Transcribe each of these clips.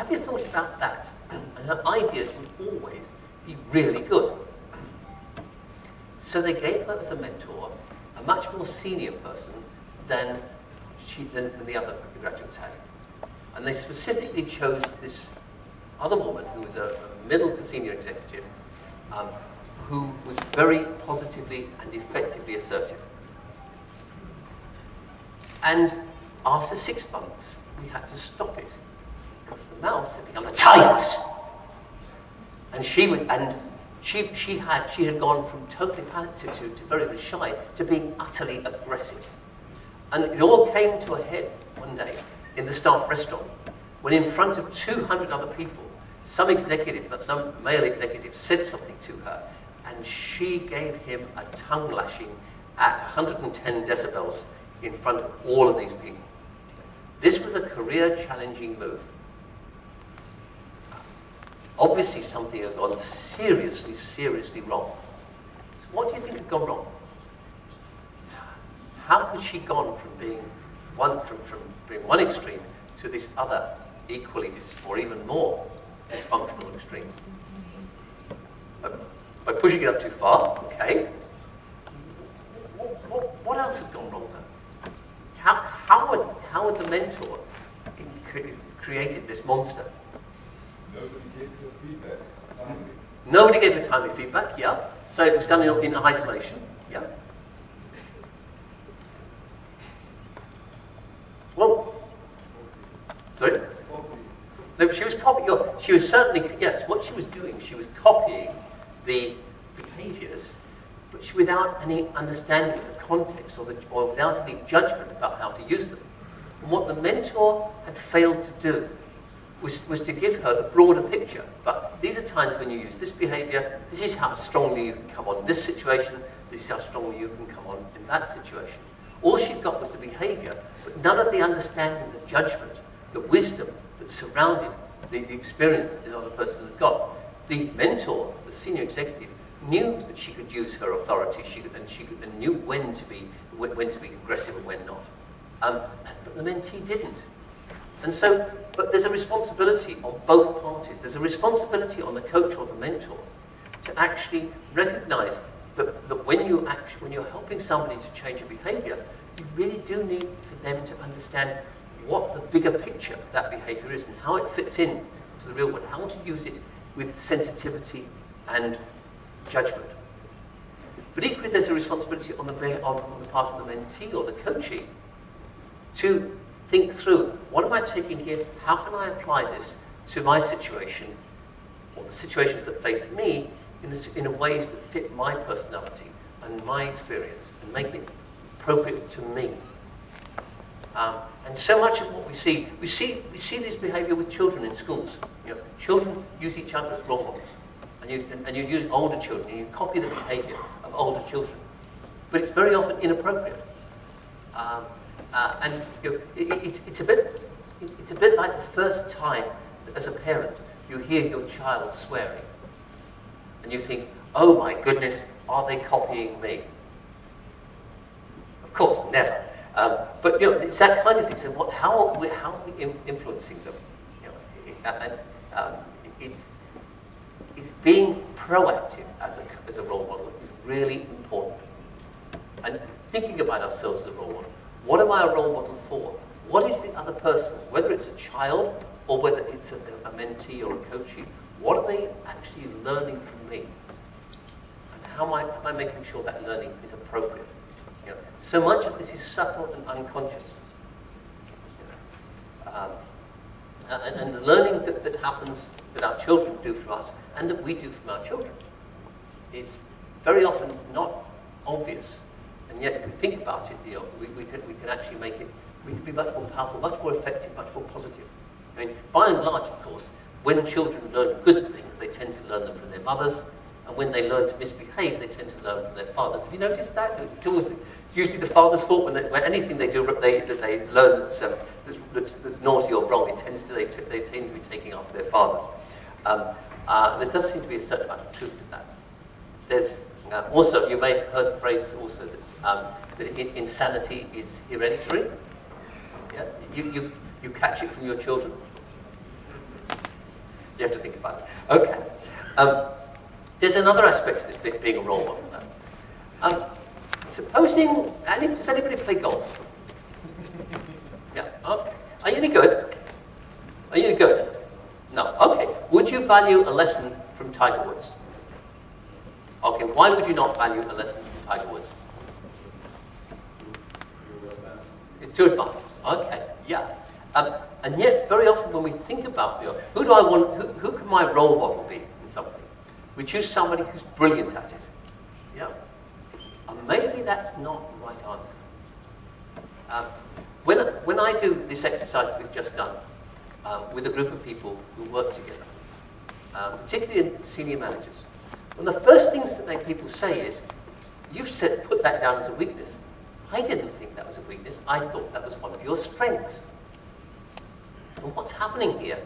have you thought about that? And her ideas would always be really good. So they gave her as a mentor a much more senior person than the other graduates had. And they specifically chose this other woman who was a middle to senior executive who was very positively and effectively assertive. And after 6 months, we had to stop it because the mouse had become a tigress. And she had gone from totally passive to very, very shy to being utterly aggressive. And it all came to a head one day in the staff restaurant when in front of 200 other people, some male executive said something to her, and she gave him a tongue lashing at 110 decibels in front of all of these people. This was a career-challenging move. Obviously something had gone seriously, seriously wrong. So what do you think had gone wrong? How had she gone from being one extreme to this other equally or even more dysfunctional extreme? By pushing it up too far, okay. What else had gone wrong then? How had the mentor created this monster? Nobody gave her feedback. Timely. Nobody gave her timely feedback, yeah. So it was done in isolation, yeah. Well, sorry? No, she was copying. She was certainly, yes, what she was doing, she was copying the behaviours, but without any understanding of the context or without any judgment about how to use them. And what the mentor had failed to do was to give her the broader picture. But these are times when you use this behaviour, this is how strongly you can come on in this situation, this is how strongly you can come on in that situation. All she'd got was the behaviour, but none of the understanding, the judgment, the wisdom that surrounded the experience that the other person had got. The mentor, the senior executive, knew that she could use her authority, and knew when to be aggressive and when not. But the mentee didn't. And so, but there's a responsibility on both parties. There's a responsibility on the coach or the mentor to actually recognise that when you're helping somebody to change a behaviour, you really do need for them to understand what the bigger picture of that behaviour is and how it fits in to the real world, how to use it with sensitivity and judgment. But equally, there's a responsibility on the part of the mentee or the coachee to think through, what am I taking here? How can I apply this to my situation or the situations that face me in ways that fit my personality and my experience and make it appropriate to me? And so much of what we see this behaviour with children in schools. You know, children use each other as role models, and you use older children and you copy the behaviour of older children, but it's very often inappropriate. And you know, it's a bit like the first time that as a parent you hear your child swearing, and you think, oh my goodness, are they copying me? Of course, never. But you know, it's that kind of thing. So, how are we influencing them? You know, it's being proactive as a role model is really important. And thinking about ourselves as a role model. What am I a role model for? What is the other person, whether it's a child or whether it's a mentee or a coachee, what are they actually learning from me? And how am I making sure that learning is appropriate? You know, so much of this is subtle and unconscious. You know, and the learning that happens, that our children do for us and that we do from our children is very often not obvious. And yet, if we think about it, you know, we can actually make it, we can be much more powerful, much more effective, much more positive. I mean, by and large, of course, when children learn good things, they tend to learn them from their mothers, and when they learn to misbehave, they tend to learn from their fathers. Have you noticed that? It's usually the father's fault when anything they do that they learn that's naughty or wrong. They tend to be taking after their fathers. There does seem to be a certain amount of truth in that. There's also, you may have heard the phrase also that insanity is hereditary. Yeah? You catch it from your children. You have to think about it. Okay. There's another aspect to this being a role model now. Supposing, does anybody play golf? Yeah, okay. Are you any good? Are you any good? No, okay. Would you value a lesson from Tiger Woods? Okay, why would you not value a lesson from Tiger Woods? It's too advanced. Okay, yeah. And yet, very often when we think about, who do I want, who can my role model be in something? We choose somebody who's brilliant at it. Yeah. And maybe that's not the right answer. When I do this exercise that we've just done with a group of people who work together, particularly senior managers, one of the first things that people say is, you've put that down as a weakness. I didn't think that was a weakness. I thought that was one of your strengths. And what's happening here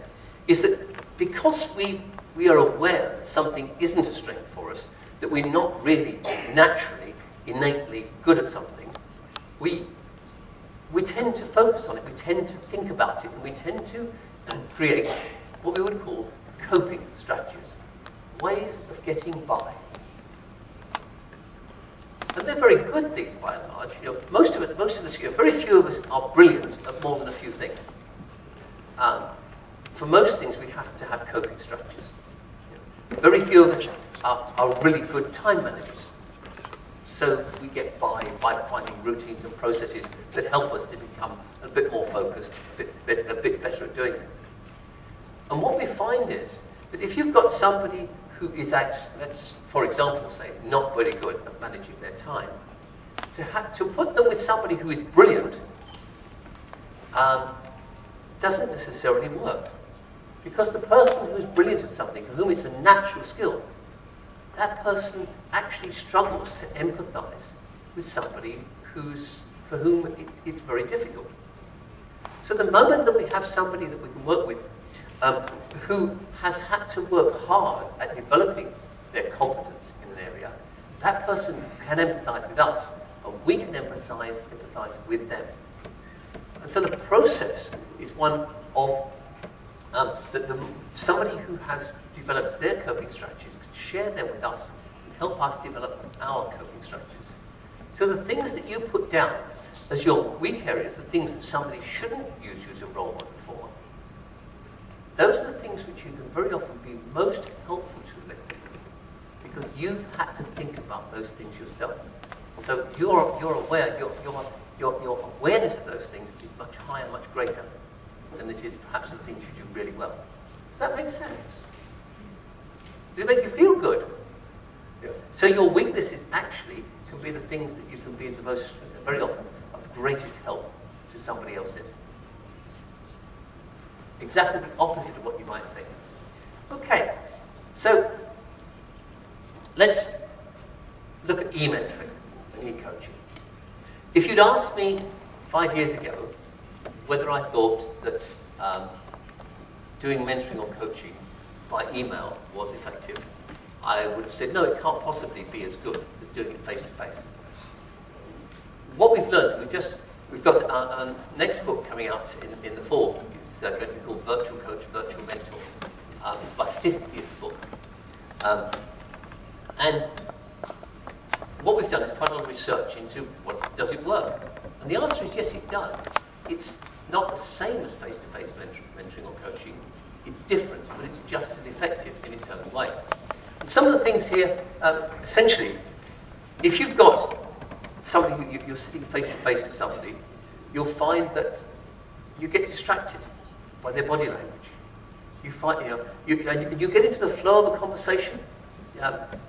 is that because we are aware that something isn't a strength for us, that we're not really naturally, innately good at something, we tend to focus on it, we tend to think about it, and we tend to create what we would call coping strategies, ways of getting by. And they're very good, these, by and large. Most of us, very few of us are brilliant at more than a few things. For most things, we have to have coping strategies. Very few of us are really good time managers. So we get by finding routines and processes that help us to become a bit more focused, a bit better at doing it. And what we find is that if you've got somebody who is actually, let's, for example, say, not very good at managing their time, to put them with somebody who is brilliant doesn't necessarily work. Because the person who is brilliant at something, for whom it's a natural skill, that person actually struggles to empathize with somebody for whom it's very difficult. So the moment that we have somebody that we can work with who has had to work hard at developing their competence in an area, that person can empathize with us, and we can empathize with them. And so the process is one of somebody who has developed their coping strategies can share them with us and help us develop our coping strategies. So the things that you put down as your weak areas, the things that somebody shouldn't use you as a role model for, those are the things which you can very often be most helpful to them, because you've had to think about those things yourself. So you're aware, your awareness of those things is much higher, much greater than it is perhaps the things you do really well. Does that make sense? Does it make you feel good? Yeah. So your weaknesses actually can be the things that you can be very often, of the greatest help to somebody else in. Exactly the opposite of what you might think. Okay, so let's look at e-mentoring and e-coaching. If you'd asked me 5 years ago whether I thought that doing mentoring or coaching by email was effective, I would have said, no, it can't possibly be as good as doing it face-to-face. What we've learned, we've got our next book coming out in the fall. It's going to be called Virtual Coach, Virtual Mentor. It's my 50th book. And what we've done is quite a lot of research into does it work? And the answer is yes, it does. It's not the same as face-to-face mentoring or coaching. It's different, but it's just as effective in its own way. And some of the things here, essentially, if you've got somebody who you're sitting face-to-face to somebody, you'll find that you get distracted by their body language. You find, you get into the flow of a conversation.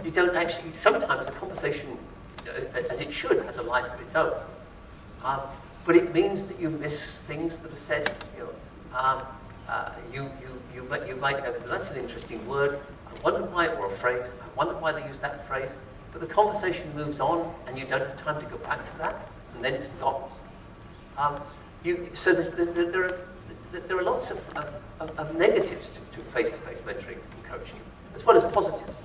You don't actually, sometimes the conversation, as it should, has a life of its own. But it means that you miss things that are said. You might go, that's an interesting word. I wonder why, or a phrase. I wonder why they use that phrase. But the conversation moves on, and you don't have time to go back to that, and then it's forgotten. So there are lots of negatives to face-to-face mentoring and coaching, as well as positives.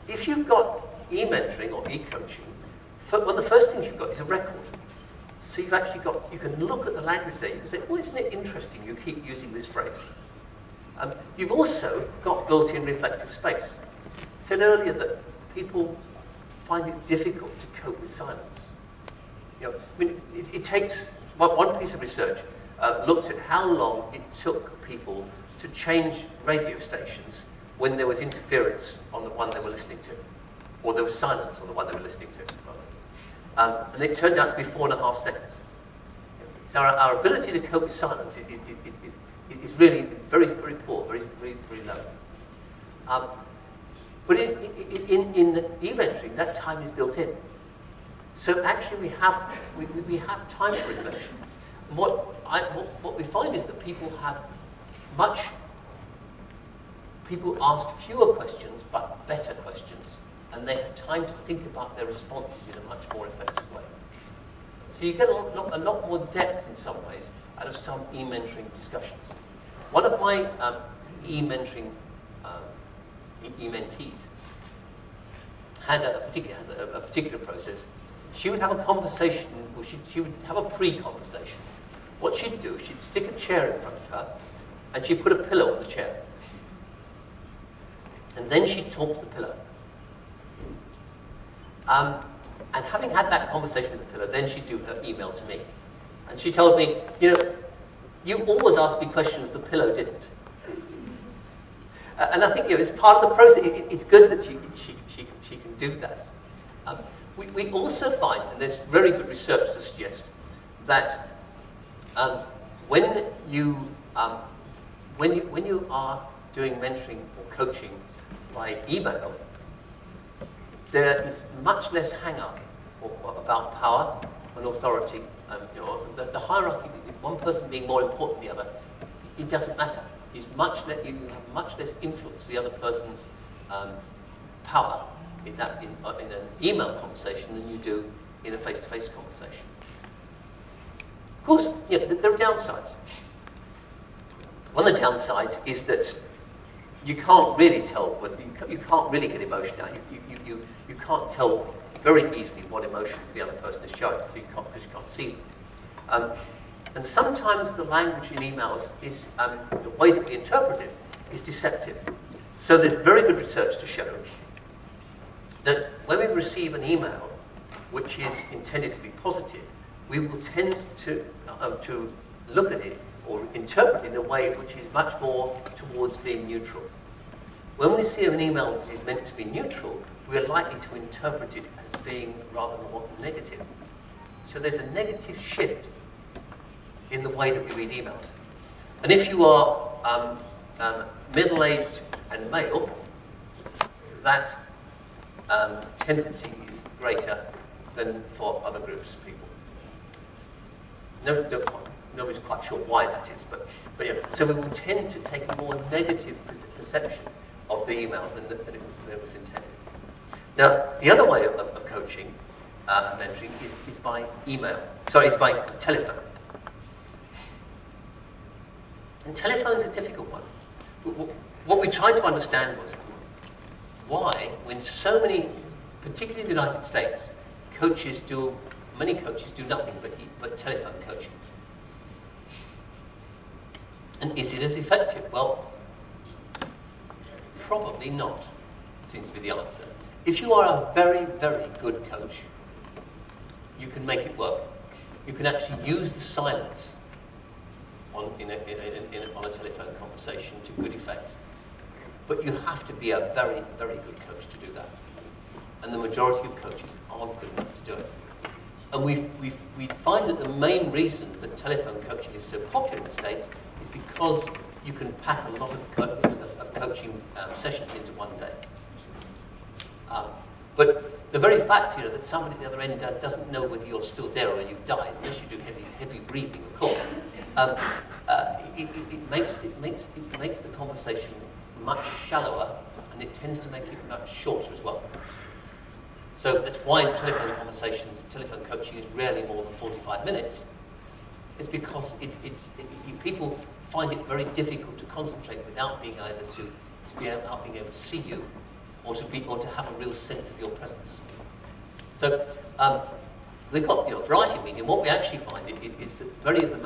If you've got e-mentoring or e-coaching, one of the first things you've got is a record. So you can look at the language there, you can say, oh, isn't it interesting you keep using this phrase? You've also got built-in reflective space. I said earlier that people find it difficult to cope with silence. You know, I mean, it takes, one piece of research looked at how long it took people to change radio stations when there was interference on the one they were listening to, or there was silence on the one they were listening to. And it turned out to be 4.5 seconds. So our ability to cope with silence is really very, very poor, very, very, very low. But in e-mentoring, that time is built in. So actually we have time for reflection. And what we find is that people ask fewer questions, but better questions. And they have time to think about their responses in a much more effective way. So you get a lot more depth in some ways out of some e-mentoring discussions. One of my e-mentoring e-mentees has a particular process. She would have a conversation, or she would have a pre-conversation. What she'd do, she'd stick a chair in front of her, and she'd put a pillow on the chair. And then she'd talk to the pillow. And having had that conversation with the pillow, then she'd do her email to me. And she told me, you know, you always ask me questions the pillow didn't. And I think, you know, it's part of the process. It's good that she can do that. We also find, and there's very good research to suggest, that when you are doing mentoring or coaching by email, there is much less hang-up about power and authority. You know, the hierarchy, one person being more important than the other, it doesn't matter. You have much less influence the other person's power in an email conversation than you do in a face-to-face conversation. Of course, yeah, there are downsides. One of the downsides is that you can't really tell, you can't really get emotion out. You can't tell very easily what emotions the other person is showing, so because you can't see them. And sometimes the language in emails is, the way that we interpret it is deceptive. So there's very good research to show that when we receive an email which is intended to be positive, we will tend to look at it or interpret it in a way which is much more towards being neutral. When we see an email that is meant to be neutral, we are likely to interpret it as being rather more negative. So there's a negative shift in the way that we read emails. And if you are middle-aged and male, that tendency is greater than for other groups of people. Nobody's quite sure why that is, but yeah. So we will tend to take a more negative perception of the email than it was intended. Now, the other way of coaching and mentoring is by email. Sorry, it's by telephone. And telephone's a difficult one. What we tried to understand was why, when so many, particularly in the United States, many coaches do nothing but telephone coaching. And is it as effective? Well, probably not, seems to be the answer. If you are a very, very good coach, you can make it work. You can actually use the silence on a telephone conversation to good effect. But you have to be a very, very good coach to do that. And the majority of coaches aren't good enough to do it. And we find that the main reason that telephone coaching is so popular in the States is because you can pack a lot of coaching sessions into one day. But the very fact, that somebody at the other end doesn't know whether you're still there or you've died, unless you do heavy breathing, of course, it makes the conversation much shallower, and it tends to make it much shorter as well. So that's why in telephone coaching is rarely more than 45 minutes. It's because people find it very difficult to concentrate without being able to see you, or to have a real sense of your presence. So we've got a variety of medium. What we actually find is that many of the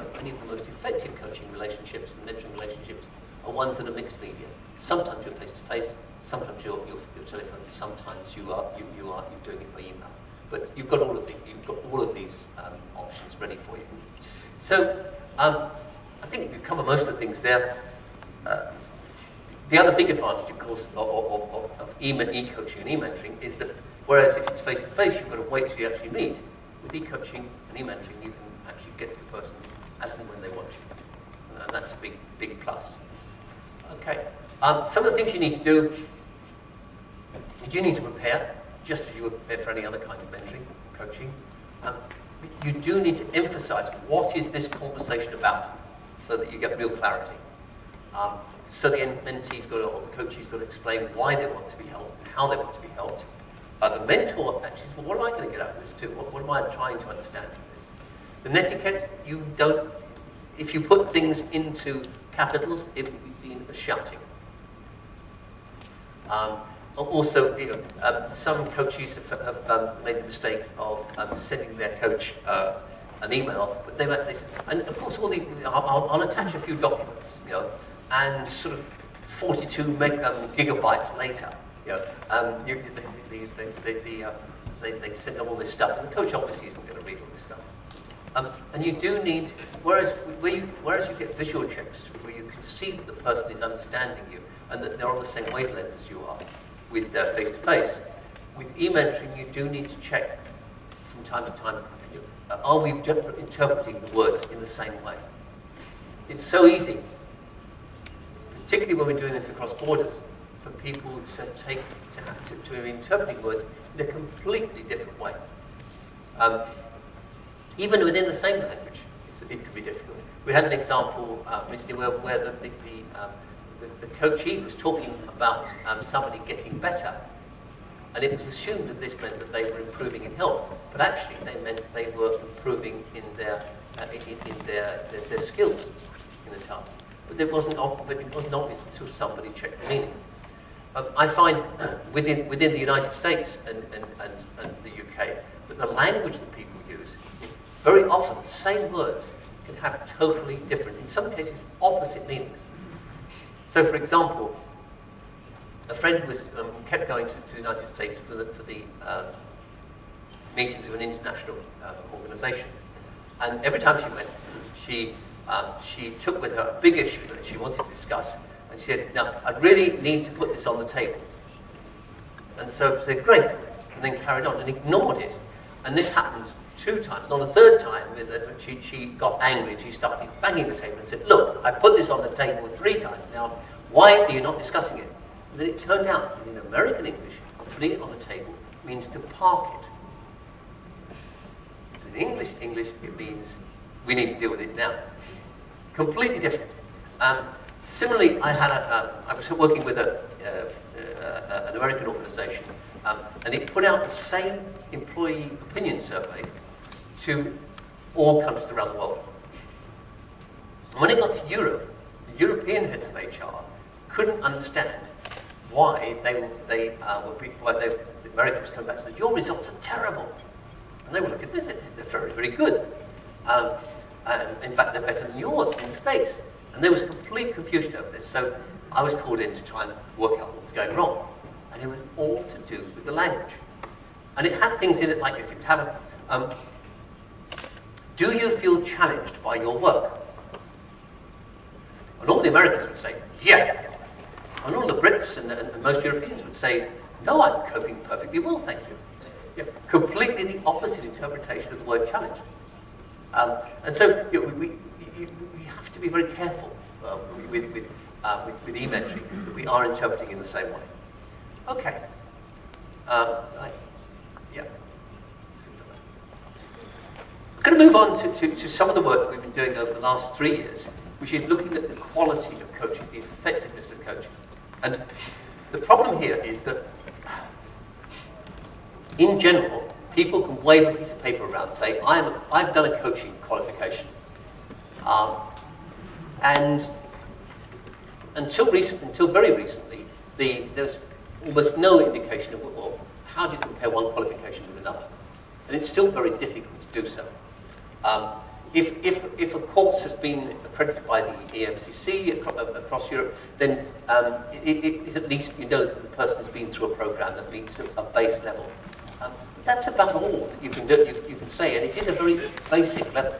most effective coaching relationships and mentoring relationships are ones that are mixed media. Sometimes you're face-to-face, sometimes you're telephone, sometimes you're doing it by email. But you've got all of these options ready for you. So I think we cover most of the things there. The other big advantage, of course, of e-coaching and e-mentoring is that whereas if it's face-to-face, you've got to wait till you actually meet. With e-coaching and e-mentoring, you can actually get to the person as and when they want you. And that's a big plus. Okay. Some of the things you need to do, you do need to prepare, just as you would prepare for any other kind of mentoring or coaching. You do need to emphasize what is this conversation about so that you get real clarity. So the mentee's got to, or the coachee's got to explain why they want to be helped and how they want to be helped. The mentor actually says, well, what am I going to get out of this too? What am I trying to understand from this? The netiquette, you don't, if you put things into capitals, it will be seen as shouting. Also, some coaches have made the mistake of sending their coach an email, but they said, and of course, I'll attach a few documents, and sort of 42 gigabytes later, they send all this stuff, and the coach obviously isn't going to read all this stuff. And you do need, whereas you get visual checks where you can see that the person is understanding you and that they're on the same wavelength as you are with face-to-face. With e-mentoring, you do need to check from time to time, are we interpreting the words in the same way? It's so easy, particularly when we're doing this across borders, for people to be interpreting words in a completely different way. Even within the same language, it can be difficult. We had an example recently where the coachee was talking about somebody getting better, and it was assumed that this meant that they were improving in health, but actually they meant they were improving in their skills in the task. But it wasn't obvious until somebody checked the meaning. I find within the United States and the UK that the language that people use, very often the same words can have totally different, in some cases opposite meanings. So, for example, a friend who was kept going to the United States for the meetings of an international organisation, and every time she went, she took with her a big issue that she wanted to discuss, and she said, "Now, I really need to put this on the table." And so I said, "Great," and then carried on and ignored it. And this happened 2 times. On the 3rd time, she got angry and she started banging the table and said, "Look, I put this on the table 3 times now. Why are you not discussing it?" And then it turned out that in American English, putting it on the table means to park it. In English, it means we need to deal with it now. Completely different. Similarly, I was working with an American organisation, and it put out the same employee opinion survey to all countries around the world. And when it got to Europe, the European heads of HR couldn't understand why the Americans come back and said, "Your results are terrible," and they were looking, "They're very, very good. In fact, they're better than yours in the States." And there was complete confusion over this. So I was called in to try and work out what was going wrong. And it was all to do with the language. And it had things in it like this. It would have do you feel challenged by your work? And all the Americans would say, "Yeah." And all the Brits and most Europeans would say, "No, I'm coping perfectly well, thank you." Yeah, completely the opposite interpretation of the word challenge. And so we have to be very careful with e-mentoring that we are interpreting in the same way. Okay. Yeah. I'm going to move on to some of the work that we've been doing over the last 3 years, which is looking at the quality of coaches, the effectiveness of coaches. And the problem here is that, in general, people can wave a piece of paper around and say, I've done a coaching qualification. And until very recently, there's almost no indication of, well, how do you compare one qualification with another? And it's still very difficult to do so. If a course has been accredited by the EMCC across Europe, then at least you know that the person has been through a program that meets a base level. But that's about all that you can do. You can say, and it is a very basic level.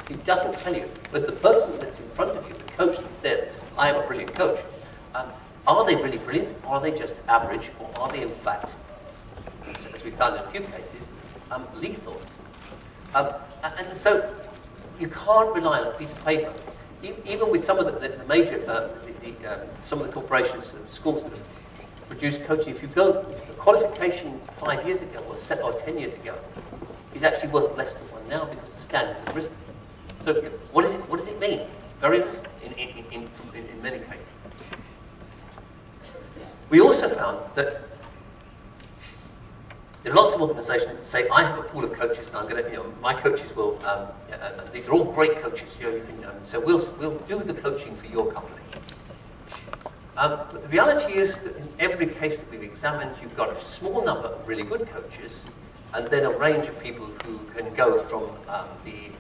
It doesn't tell you, but the person that's in front of you, the coach that's there, that says, "I am a brilliant coach." Are they really brilliant? Or are they just average? Or are they, in fact, as we found in a few cases, lethal? And so you can't rely on a piece of paper. Even with some of the major, some of the corporations and schools that have produced coaching, if you go, a qualification 5 years ago or 10 years ago is actually worth less than one now because the standards have risen. So what does it mean? Very little in many cases. We also found that there are lots of organisations that say, "I have a pool of coaches, and I'm going to, my coaches will. These are all great coaches, so we'll do the coaching for your company." But the reality is that in every case that we've examined, you've got a small number of really good coaches, and then a range of people who can go from the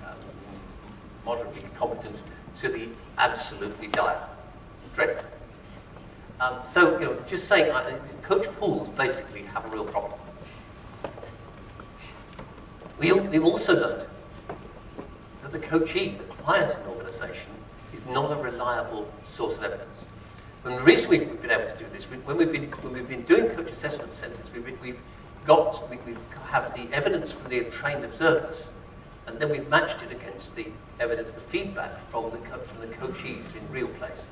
moderately competent to the absolutely dire, dreadful. So, just saying, coach pools basically have a real problem. We've also learned that the coachee, the client in an organisation, is not a reliable source of evidence. And the reason we've been able to do this, when we've been doing coach assessment centres, we have the evidence from the trained observers, and then we've matched it against the evidence, the feedback from the coachees in real place.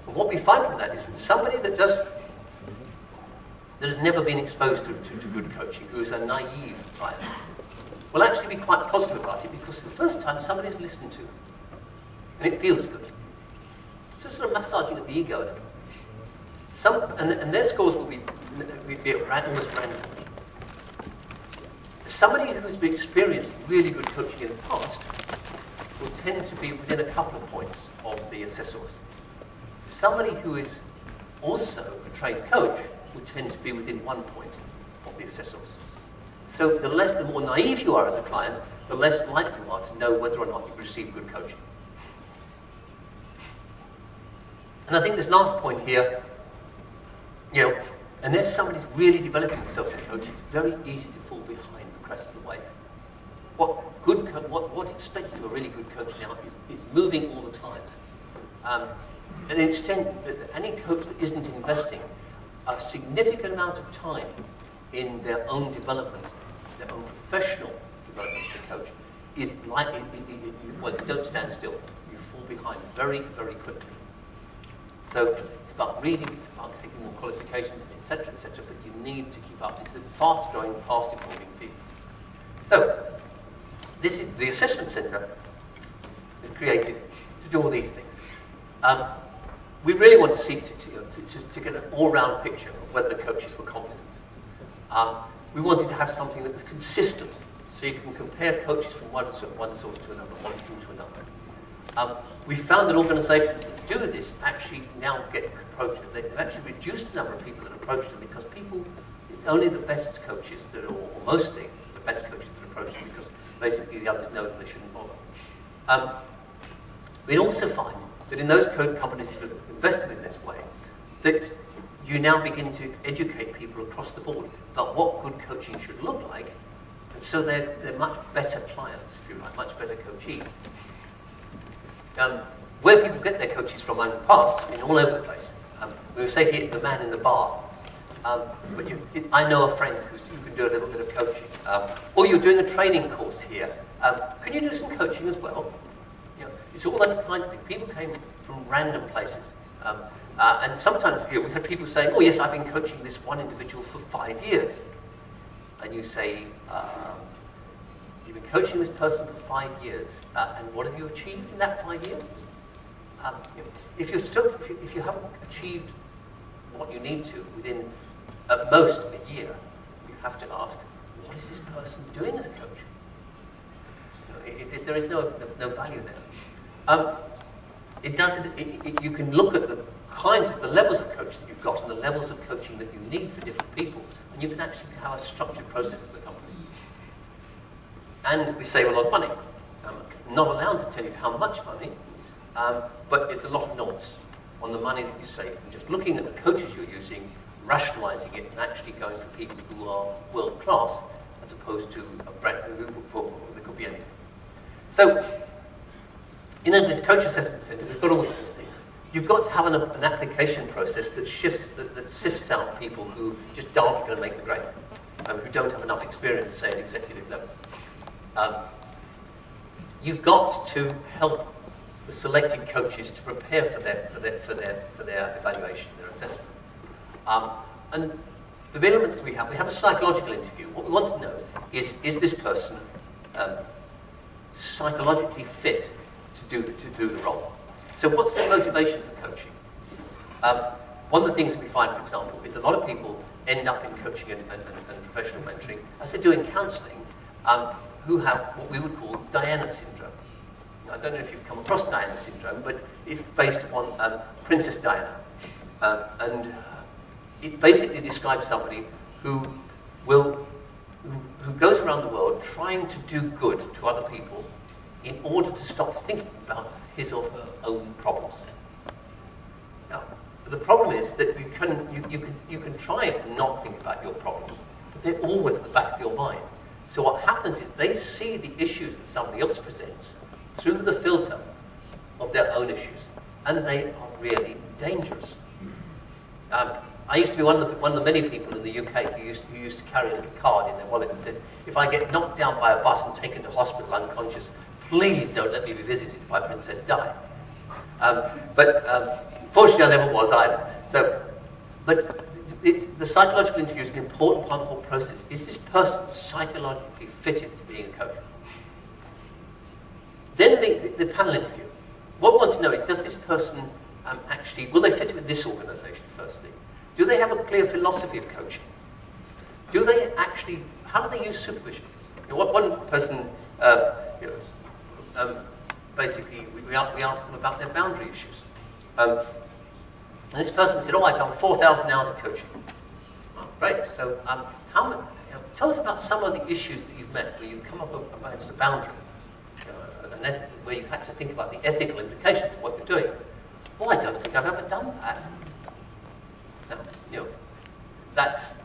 And what we find from that is that somebody that has never been exposed to good coaching, who is a naive client, will actually be quite positive about it because the first time somebody's listened to them, and it feels good. It's just sort of massaging of the ego a little. And their scores will be almost random. Somebody who's experienced really good coaching in the past will tend to be within a couple of points of the assessors. Somebody who is also a trained coach will tend to be within 1 point of the assessors. So the more naive you are as a client, the less likely you are to know whether or not you've received good coaching. And I think this last point here, unless somebody's really developing themselves in coaching, it's very easy to fall behind the crest of the wave. What expects of a really good coach now is moving all the time. And an extent that any coach that isn't investing a significant amount of time in their own development, their own professional development as a coach, is likely, you don't stand still. You fall behind very, very quickly. So it's about reading, it's about taking more qualifications, etc., but you need to keep up. It's a fast-growing, fast-evolving field. So this is the assessment centre is created to do all these things. We really want to seek to get an all-round picture of whether the coaches were competent. We wanted to have something that was consistent, so you can compare coaches from one source to another, one school to another. We found that organisations that do this actually now get approached. They've actually reduced the number of people that approach them because it's only the best coaches or mostly the best coaches that approach them because basically the others know that they shouldn't bother. We also find that in those companies that have invested in this way, that you now begin to educate people across the board about what good coaching should look like, and so they're much better clients, if you like, much better coachees. Where people get their coaches from in the past, all over the place. We say here, the man in the bar. But I know a friend who can do a little bit of coaching. Or you're doing a training course here. Can you do some coaching as well? It's all those kinds of things. People came from random places. And sometimes we had people saying, "Oh yes, I've been coaching this one individual for 5 years." And you say, "You've been coaching this person for 5 years, and what have you achieved in that 5 years?" If you haven't achieved what you need to within at most a year, you have to ask, what is this person doing as a coach? There is no value there. You can look at the levels of coaching that you've got and the levels of coaching that you need for different people, and you can actually have a structured process as a company. And we save a lot of money. not allowed to tell you how much money, but it's a lot of noise on the money that you save from just looking at the coaches you're using, rationalizing it, and actually going for people who are world class, as opposed to a brand who could be anything. So, in this coach assessment center, we've got all of these things. You've got to have an application process that sifts out people who just aren't going to make the grade, who don't have enough experience, say, at executive level. You've got to help the selected coaches to prepare for their evaluation, their assessment. And the elements we have a psychological interview. What we want to know is this person psychologically fit to do the role? So what's their motivation for coaching? One of the things that we find, for example, is a lot of people end up in coaching and professional mentoring, as they're doing counselling, who have what we would call Diana syndrome. Now, I don't know if you've come across Diana syndrome, but it's based upon Princess Diana. And it basically describes somebody who goes around the world trying to do good to other people in order to stop thinking about his or her own problems. Now, the problem is that you can try and not think about your problems, but they're always at the back of your mind. So what happens is they see the issues that somebody else presents through the filter of their own issues, and they are really dangerous. I used to be one of the many people in the UK who used to carry a little card in their wallet that said, "If I get knocked down by a bus and taken to hospital unconscious, please don't let me be visited by Princess Di." Fortunately, I never was either. But the psychological interview is an important part of the whole process. Is this person psychologically fitted to being a coach? Then the panel interview. What we want to know is, does this person will they fit with this organisation, firstly? Do they have a clear philosophy of coaching? Do they actually, how do they use supervision? One person, basically, we asked them about their boundary issues. And this person said, I've done 4,000 hours of coaching. Oh, great, so tell us about some of the issues that you've met where you've come up against a boundary, where you've had to think about the ethical implications of what you're doing. Well, I don't think I've ever done that. Now, that's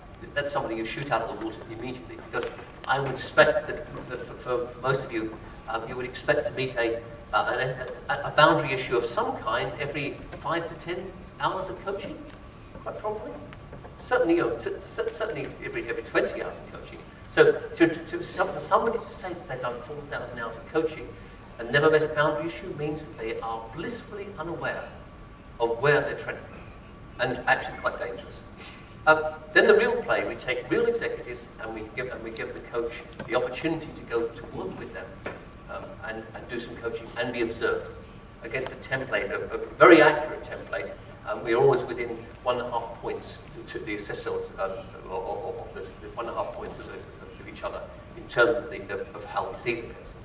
somebody you shoot out of the water immediately, because I would expect that for most of you, you would expect to meet a boundary issue of some kind every 5 to 10 hours of coaching, quite probably. Certainly, certainly every 20 hours of coaching. So for somebody to say that they've done 4,000 hours of coaching and never met a boundary issue means that they are blissfully unaware of where they're treading, and actually quite dangerous. Then the real play, we take real executives and we give the coach the opportunity to go to work with them and do some coaching and be observed against a template, a very accurate template. We are always within 1.5 points to the assessors of this, 1.5 points of each other in terms of how we see the person.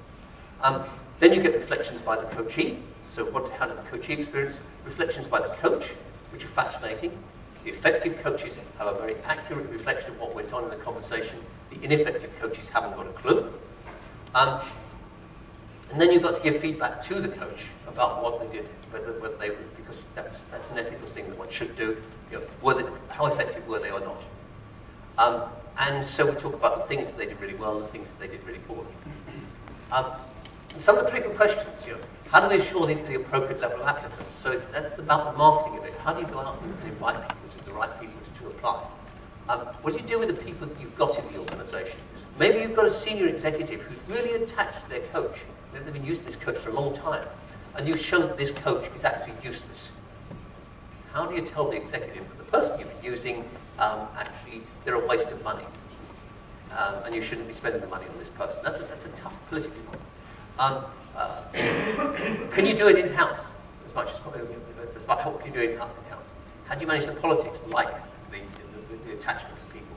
Then you get reflections by the coachee. So how did the coachee experience? Reflections by the coach, which are fascinating. The effective coaches have a very accurate reflection of what went on in the conversation. The ineffective coaches haven't got a clue. And then you've got to give feedback to the coach about what they did, whether they, because that's an ethical thing that one should do. How effective were they or not? And so we talk about the things that they did really well and the things that they did really poorly. Some of the critical questions, how do we ensure the appropriate level of applicants? So that's about the marketing of it. How do you go out and invite people, the right people to apply? What do you do with the people that you've got in the organisation? Maybe you've got a senior executive who's really attached to their coach. Maybe they've been using this coach for a long time, and you've shown that this coach is actually useless. How do you tell the executive that the person you've been using, actually, they're a waste of money, and you shouldn't be spending the money on this person? That's a tough political one. Can you do it in-house as much as possible? How can you do it in-house? How do you manage the politics, like the attachment for people?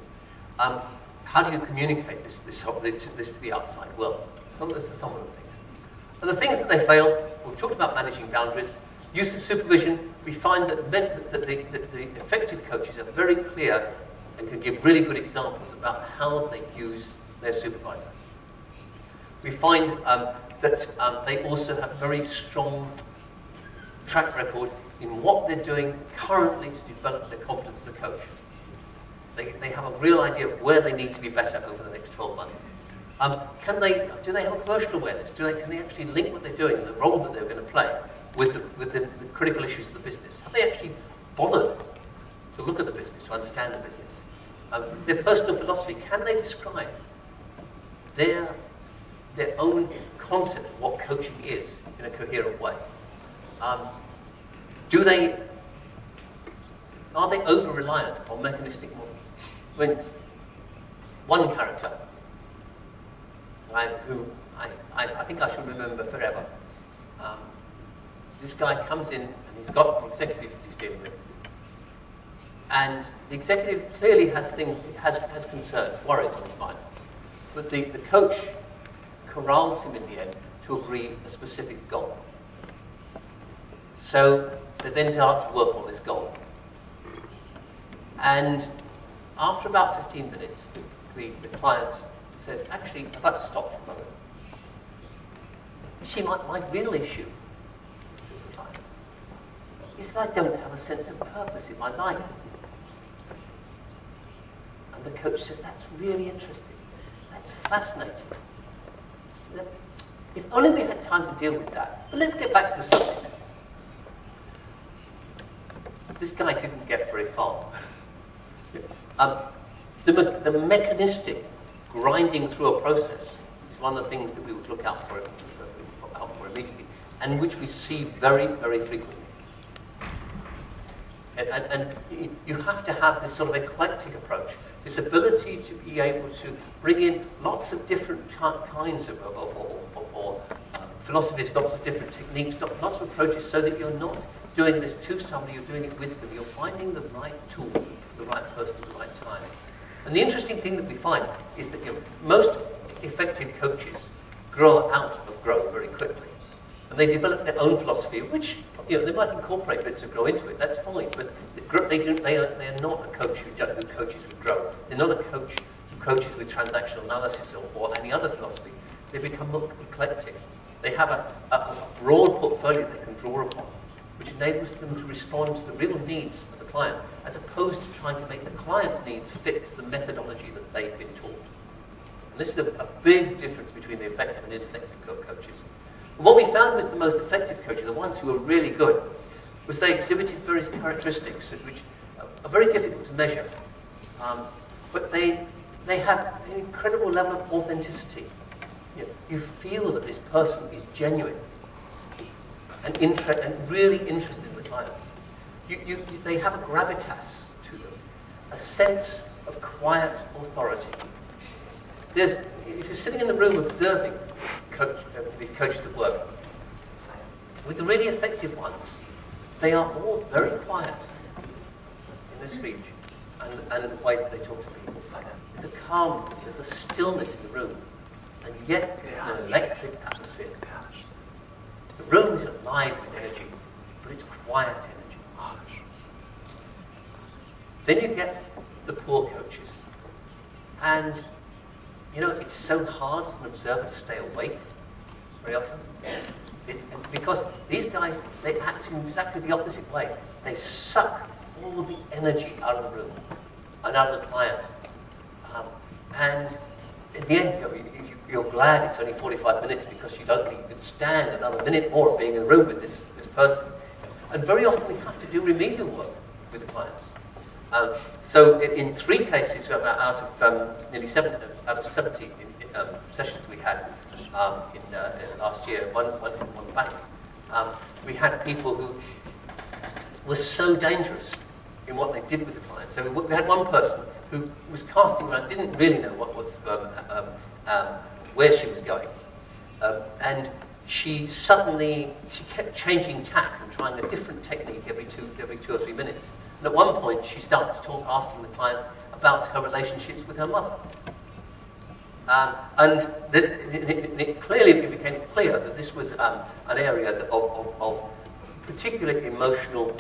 How do you communicate this to the outside world? Those are some of the things. And the things that they fail, we've talked about managing boundaries. Use of supervision, we find that the effective coaches are very clear and can give really good examples about how they use their supervisor. We find that they also have a very strong track record in what they're doing currently to develop their competence as a coach. They have a real idea of where they need to be better over the next 12 months. Do they have a commercial awareness? Can they actually link what they're doing and the role that they're going to play with the critical issues of the business? Have they actually bothered to look at the business, to understand the business? Their personal philosophy, can they describe their own concept of what coaching is in a coherent way? Are they over-reliant on mechanistic models? I mean, one character, who I think I should remember forever. This guy comes in and he's got an executive that he's dealing with. And the executive clearly has concerns, worries on his mind. But the coach corrals him in the end to agree a specific goal. So they then start to work on this goal. And after about 15 minutes, the client says, actually, I'd like to stop for a moment. You see, my real issue, says the client, is that I don't have a sense of purpose in my life. And the coach says, that's really interesting. That's fascinating. If only we had time to deal with that. But let's get back to the subject. This guy didn't get very far. The mechanistic grinding through a process is one of the things that we would look out for immediately, and which we see very, very frequently. And you have to have this sort of eclectic approach, this ability to be able to bring in lots of different kinds of philosophies, lots of different techniques, lots of approaches, so that you're not doing this to somebody, you're doing it with them. You're finding the right tool for the right person at the right time. And the interesting thing that we find is that most effective coaches grow out of grow very quickly. And they develop their own philosophy, which they might incorporate bits of grow into it, that's fine, but they are not a coach who coaches with grow. They're not a coach who coaches with transactional analysis or any other philosophy. They become more eclectic. They have a broad portfolio they can draw upon, which enables them to respond to the real needs of the client, as opposed to trying to make the client's needs fit the methodology that they've been taught. And this is a big difference between the effective and ineffective coaches. And what we found was the most effective coaches, the ones who were really good, was they exhibited various characteristics which are very difficult to measure. But they have an incredible level of authenticity. You feel that this person is genuine and really interested in the client. They have a gravitas to them, a sense of quiet authority. If you're sitting in the room observing these coaches at work, with the really effective ones, they are all very quiet in their speech and the way that they talk to people. There's a calmness, there's a stillness in the room, and yet there's an electric atmosphere. The room is alive with energy, but it's quiet energy. Then you get the poor coaches. And, it's so hard as an observer to stay awake very often. Because these guys, they act in exactly the opposite way. They suck all the energy out of the room and out of the client. And in the end, you're glad it's only 45 minutes because you don't think you can stand another minute more of being in the room with this person. And very often we have to do remedial work with the clients. So in 3 cases out of nearly 70 sessions we had in last year, one bank, we had people who were so dangerous in what they did with the client. So we had one person who was casting around, didn't really know where she was going, and she kept changing tack and trying a different technique every 2 or 3 minutes. And at one point, she started asking the client about her relationships with her mother. And it clearly became clear that this was an area of particular emotional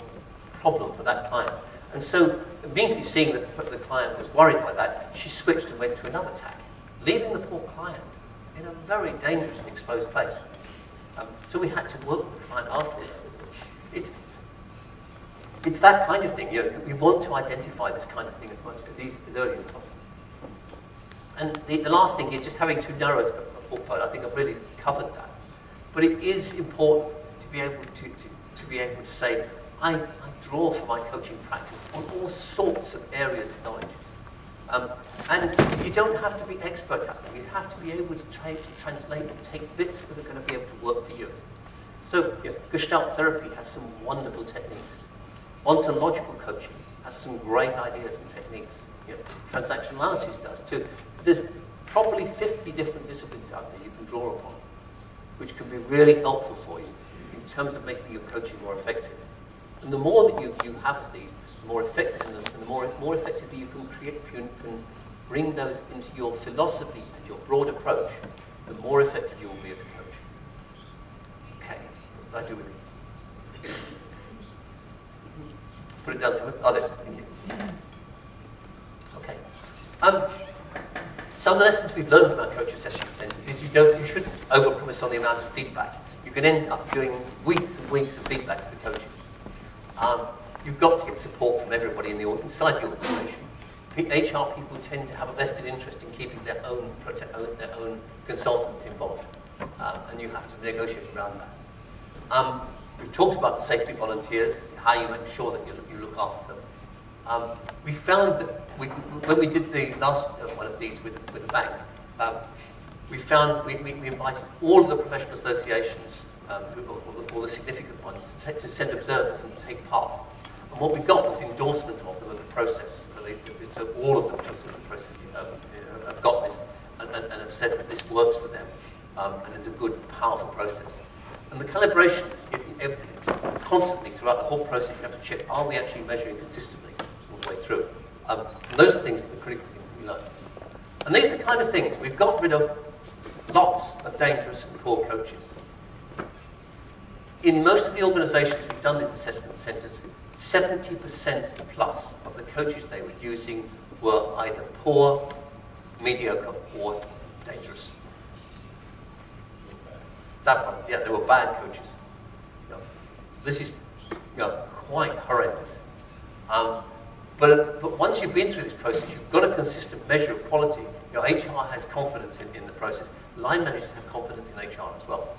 problem for that client. And so, immediately seeing that the client was worried by that, she switched and went to another tack, leaving the poor client in a very dangerous and exposed place. So we had to work with the client afterwards. It's that kind of thing. We want to identify this kind of thing as early as possible. And the last thing here, just having too narrow a portfolio, I think I've really covered that. But it is important to be able to say, I draw for my coaching practice on all sorts of areas of knowledge. And you don't have to be expert at them. You have to be able to translate and take bits that are going to be able to work for you. So Gestalt therapy has some wonderful techniques. Ontological coaching has some great ideas and techniques. Transaction analysis does too. There's probably 50 different disciplines out there you can draw upon, which can be really helpful for you in terms of making your coaching more effective. And the more that you have of these, the more effective, and the more effectively you can bring those into your philosophy and your broad approach, the more effective you will be as a coach. Okay, what did I do with it? Put it down to others. Thank you. Okay. Some of the lessons we've learned from our coach assessment centres is you shouldn't overpromise on the amount of feedback. You can end up doing weeks and weeks of feedback to the coaches. You've got to get support from everybody inside the organisation. HR people tend to have a vested interest in keeping their own consultants involved, and you have to negotiate around that. We've talked about the safety volunteers, how you make sure that you look after them. We found that when we did the last one of these with the bank, we invited all of the professional associations, all the significant ones, to send observers and take part. And what we got was endorsement of them of the process. So all of them in the process have got this and have said that this works for them and is a good, powerful process. And the calibration, constantly throughout the whole process, you have to check, are we actually measuring consistently all the way through? And those are things, the critical things that we learn. And these are the kind of things, we've got rid of lots of dangerous and poor coaches. In most of the organisations we've done these assessment centres, 70% plus of the coaches they were using were either poor, mediocre, or dangerous. That one, yeah, they were bad coaches. This is quite horrendous. But once you've been through this process, you've got a consistent measure of quality. HR has confidence in the process. Line managers have confidence in HR as well.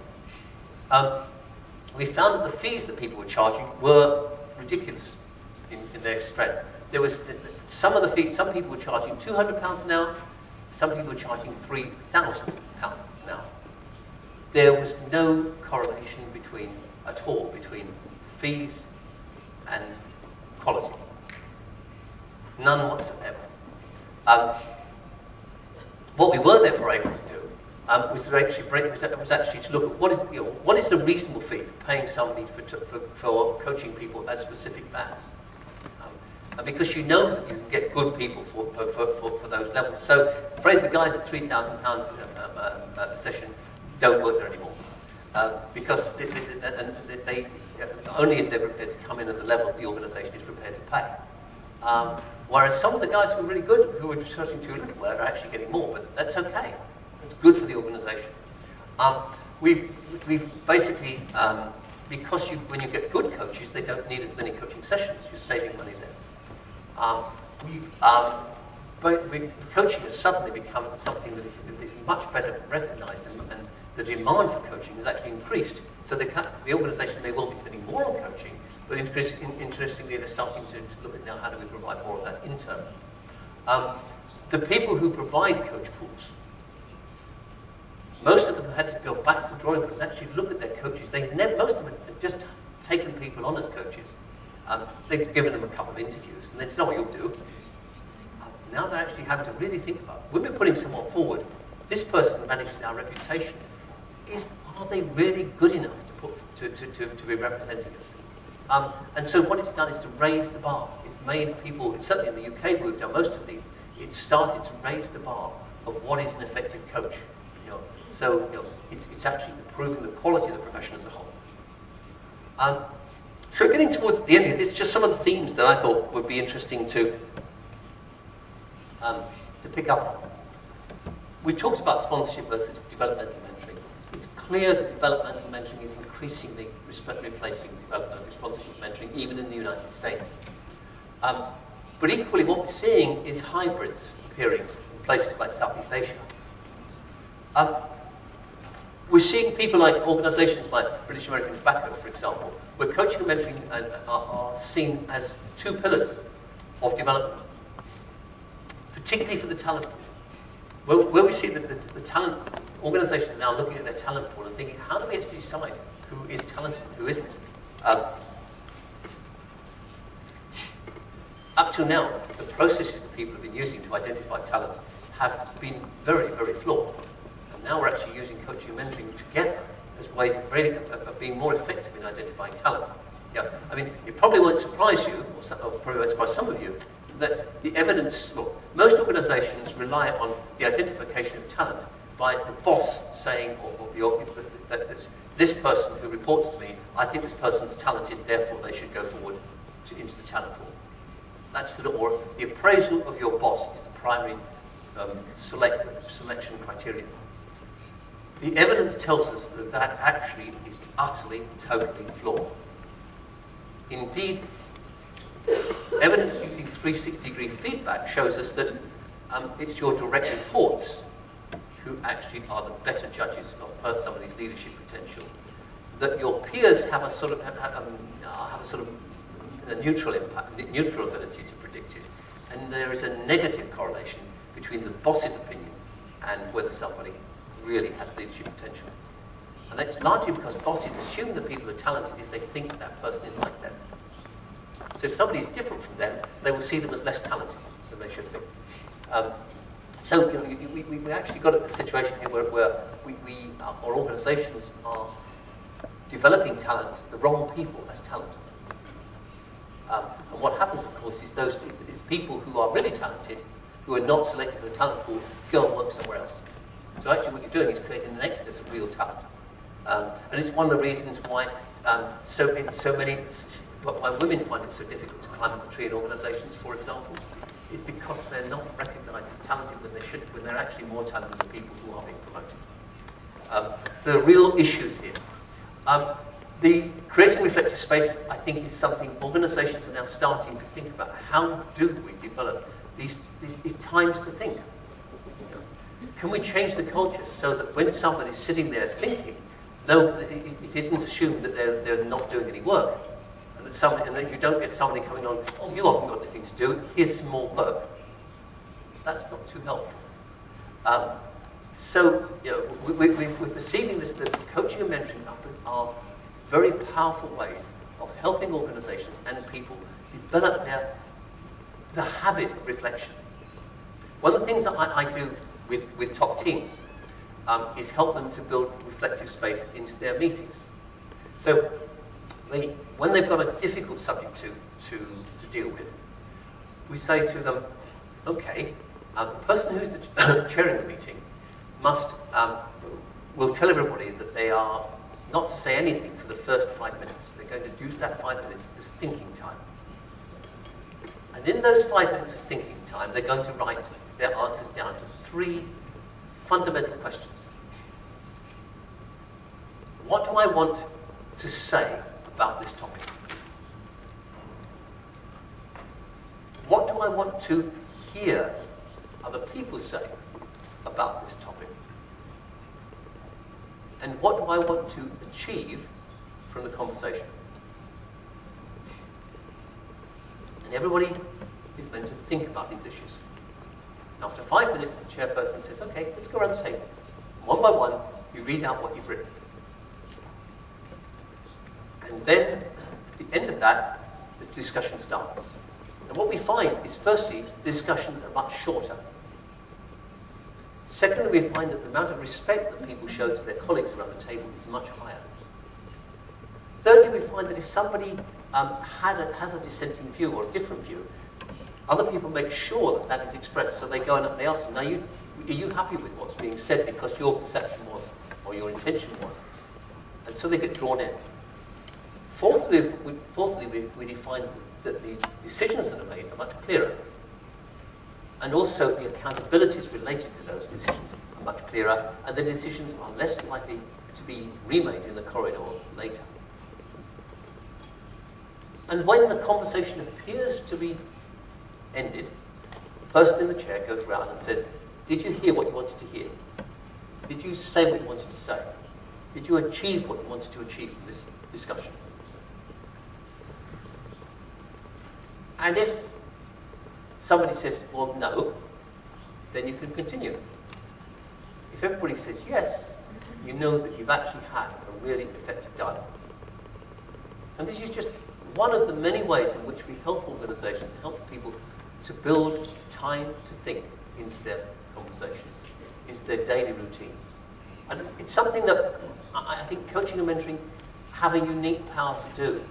We found that the fees that people were charging were ridiculous in their spread. There was some of the fees. Some people were charging £200 an hour. Some people were charging £3,000 an hour. There was no correlation at all between fees and quality. None whatsoever. What we were therefore able to do was actually to look at what is the reasonable fee for paying somebody for coaching people at specific bands. And because you know that you can get good people for those levels. So I'm afraid the guys at £3,000 a session don't work there anymore. Because they only if they're prepared to come in at the level the organisation is prepared to pay. Whereas some of the guys who were really good, who were charging too little, are actually getting more, but that's okay. It's good for the organisation. We've basically, because when you get good coaches, they don't need as many coaching sessions. You're saving money there. Coaching has suddenly become something that is much better recognised, and the demand for coaching has actually increased. So the organisation may well be spending more on coaching, but interestingly, they're starting to look at now how do we provide more of that internally. The people who provide coach pools, most of them had to go back to the drawing board and actually look at their coaches. Most of them had just taken people on as coaches. They'd given them a couple of interviews, and they'd say, "Oh, you'll do." Now they're actually having to really think about, when we're putting someone forward, this person manages our reputation. Are they really good enough to be representing us? And so what it's done is to raise the bar. It's made people, certainly in the UK where we've done most of these, it's started to raise the bar of what is an effective coach. So it's actually improving the quality of the profession as a whole. So getting towards the end here, it's just some of the themes that I thought would be interesting to pick up on. We talked about sponsorship versus developmental mentoring. It's clear that developmental mentoring is increasingly replacing sponsorship mentoring, even in the United States. But equally, what we're seeing is hybrids appearing in places like Southeast Asia. We're seeing people like organizations like British American Tobacco, for example, where coaching and mentoring are seen as two pillars of development, particularly for the talent pool. Where we see that the talent organizations are now looking at their talent pool and thinking, how do we actually decide who is talented and who isn't? Up till now, the processes that people have been using to identify talent have been very, very flawed. And now we're actually using coaching and mentoring together as ways of being more effective in identifying talent. Yeah, I mean, it probably won't surprise you, or probably won't surprise some of you, that the evidence, well, most organizations rely on the identification of talent by the boss saying, that this person who reports to me, I think this person's talented, therefore they should go forward into the talent pool. That's or the appraisal of your boss is the primary selection criteria. The evidence tells us that that actually is utterly, totally flawed. Indeed, evidence using 360-degree feedback shows us that it's your direct reports who actually are the better judges of somebody's leadership potential. That your peers have a sort of a neutral impact, neutral ability to predict it, and there is a negative correlation between the boss's opinion and whether somebody really has leadership potential. And that's largely because bosses assume that people are talented if they think that person is like them. So if somebody is different from them, they will see them as less talented than they should be. So we actually got a situation here where our organisations are developing talent, the wrong people as talent. And what happens, of course, is people who are really talented, who are not selected for the talent pool, go and work somewhere else. So actually what you're doing is creating an exodus of real talent. And it's one of the reasons why why women find it so difficult to climb up the tree in organisations, for example, is because they're not recognised as talented when they should, when they're actually more talented than people who are being promoted. So there are real issues here. The creating reflective space, I think, is something organisations are now starting to think about. How do we develop these times to think? Can we change the culture so that when somebody's sitting there thinking, though it isn't assumed that they're not doing any work, and that you don't get somebody coming on, oh, you haven't got anything to do, here's some more work. That's not too helpful. So we're perceiving this, that coaching and mentoring are very powerful ways of helping organisations and people develop the habit of reflection. One of the things that I do with top teams is help them to build reflective space into their meetings. So when they've got a difficult subject to deal with, we say to them, okay, the person who's chairing the meeting will tell everybody that they are not to say anything for the first 5 minutes. They're going to use that 5 minutes as thinking time. And in those 5 minutes of thinking time, they're going to write their answers down to 3 fundamental questions. What do I want to say about this topic? What do I want to hear other people say about this topic? And what do I want to achieve from the conversation? And everybody is meant to think about these issues. And after 5 minutes, the chairperson says, okay, let's go around the table. One by one, you read out what you've written. And then, at the end of that, the discussion starts. And what we find is, firstly, the discussions are much shorter. Secondly, we find that the amount of respect that people show to their colleagues around the table is much higher. Thirdly, we find that if somebody has a dissenting view or a different view, other people make sure that that is expressed. So they go and they ask them, now, are you happy with what's being said because your perception was, or your intention was? And so they get drawn in. Fourthly, we define that the decisions that are made are much clearer. And also the accountabilities related to those decisions are much clearer, and the decisions are less likely to be remade in the corridor later. And when the conversation appears to be ended, the person in the chair goes around and says, did you hear what you wanted to hear? Did you say what you wanted to say? Did you achieve what you wanted to achieve from this discussion? And if somebody says, well, no, then you can continue. If everybody says yes, you know that you've actually had a really effective dialogue. And this is just one of the many ways in which we help organizations, help people to build time to think into their conversations, into their daily routines. And it's something that I think coaching and mentoring have a unique power to do,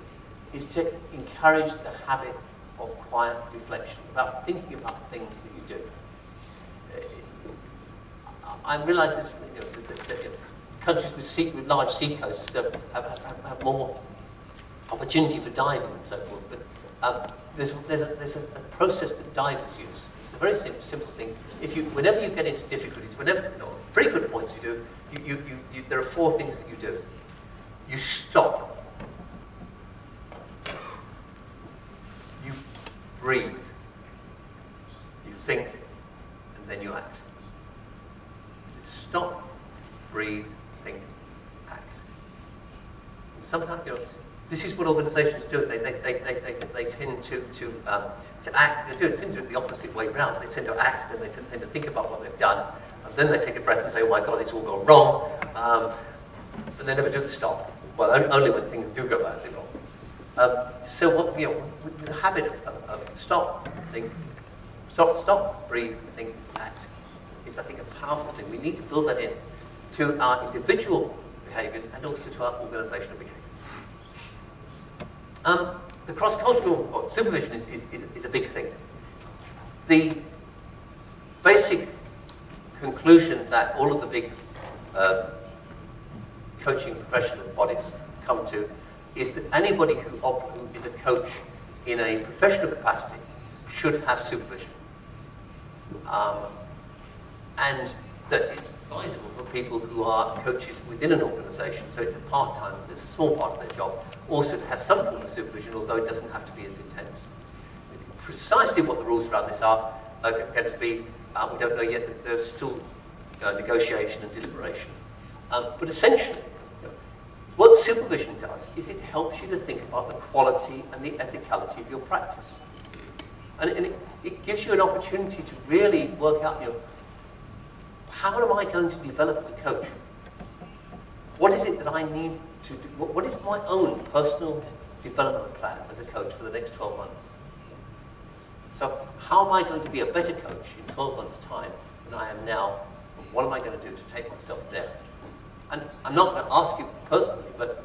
is to encourage the habit of quiet reflection, about thinking about things that you do. I realise this, that countries with large seacoasts have more opportunity for diving and so forth, but there's a process that divers use. It's a very simple thing. Whenever you get into difficulties, frequent points you do, there are 4 things that you do. You stop. You breathe. You think, and then you act. Stop, breathe, think, act. And somehow, this is what organizations do. They tend to act. They tend to do it the opposite way round. They tend to act, and they tend to think about what they've done, and then they take a breath and say, "Oh my God, it's all gone wrong," and they never do the stop. Well, only when things do go badly wrong. So what the habit of stop, think, stop, breathe, think, act is, I think, a powerful thing. We need to build that in to our individual behaviours and also to our organisational behaviours. The cross-cultural supervision is a big thing. The basic conclusion that all of the big coaching professional bodies come to is that anybody who is a coach in a professional capacity should have supervision. And that it's advisable for people who are coaches within an organisation, so it's a part-time, it's a small part of their job, also to have some form of supervision, although it doesn't have to be as intense. Precisely what the rules around this are going to be, we don't know yet. There's still negotiation and deliberation. But essentially, what supervision does is it helps you to think about the quality and the ethicality of your practice. And it gives you an opportunity to really work out, how am I going to develop as a coach? What is it that I need to do? What is my own personal development plan as a coach for the next 12 months? So how am I going to be a better coach in 12 months' time than I am now? And what am I going to do to take myself there? And I'm not going to ask you personally, but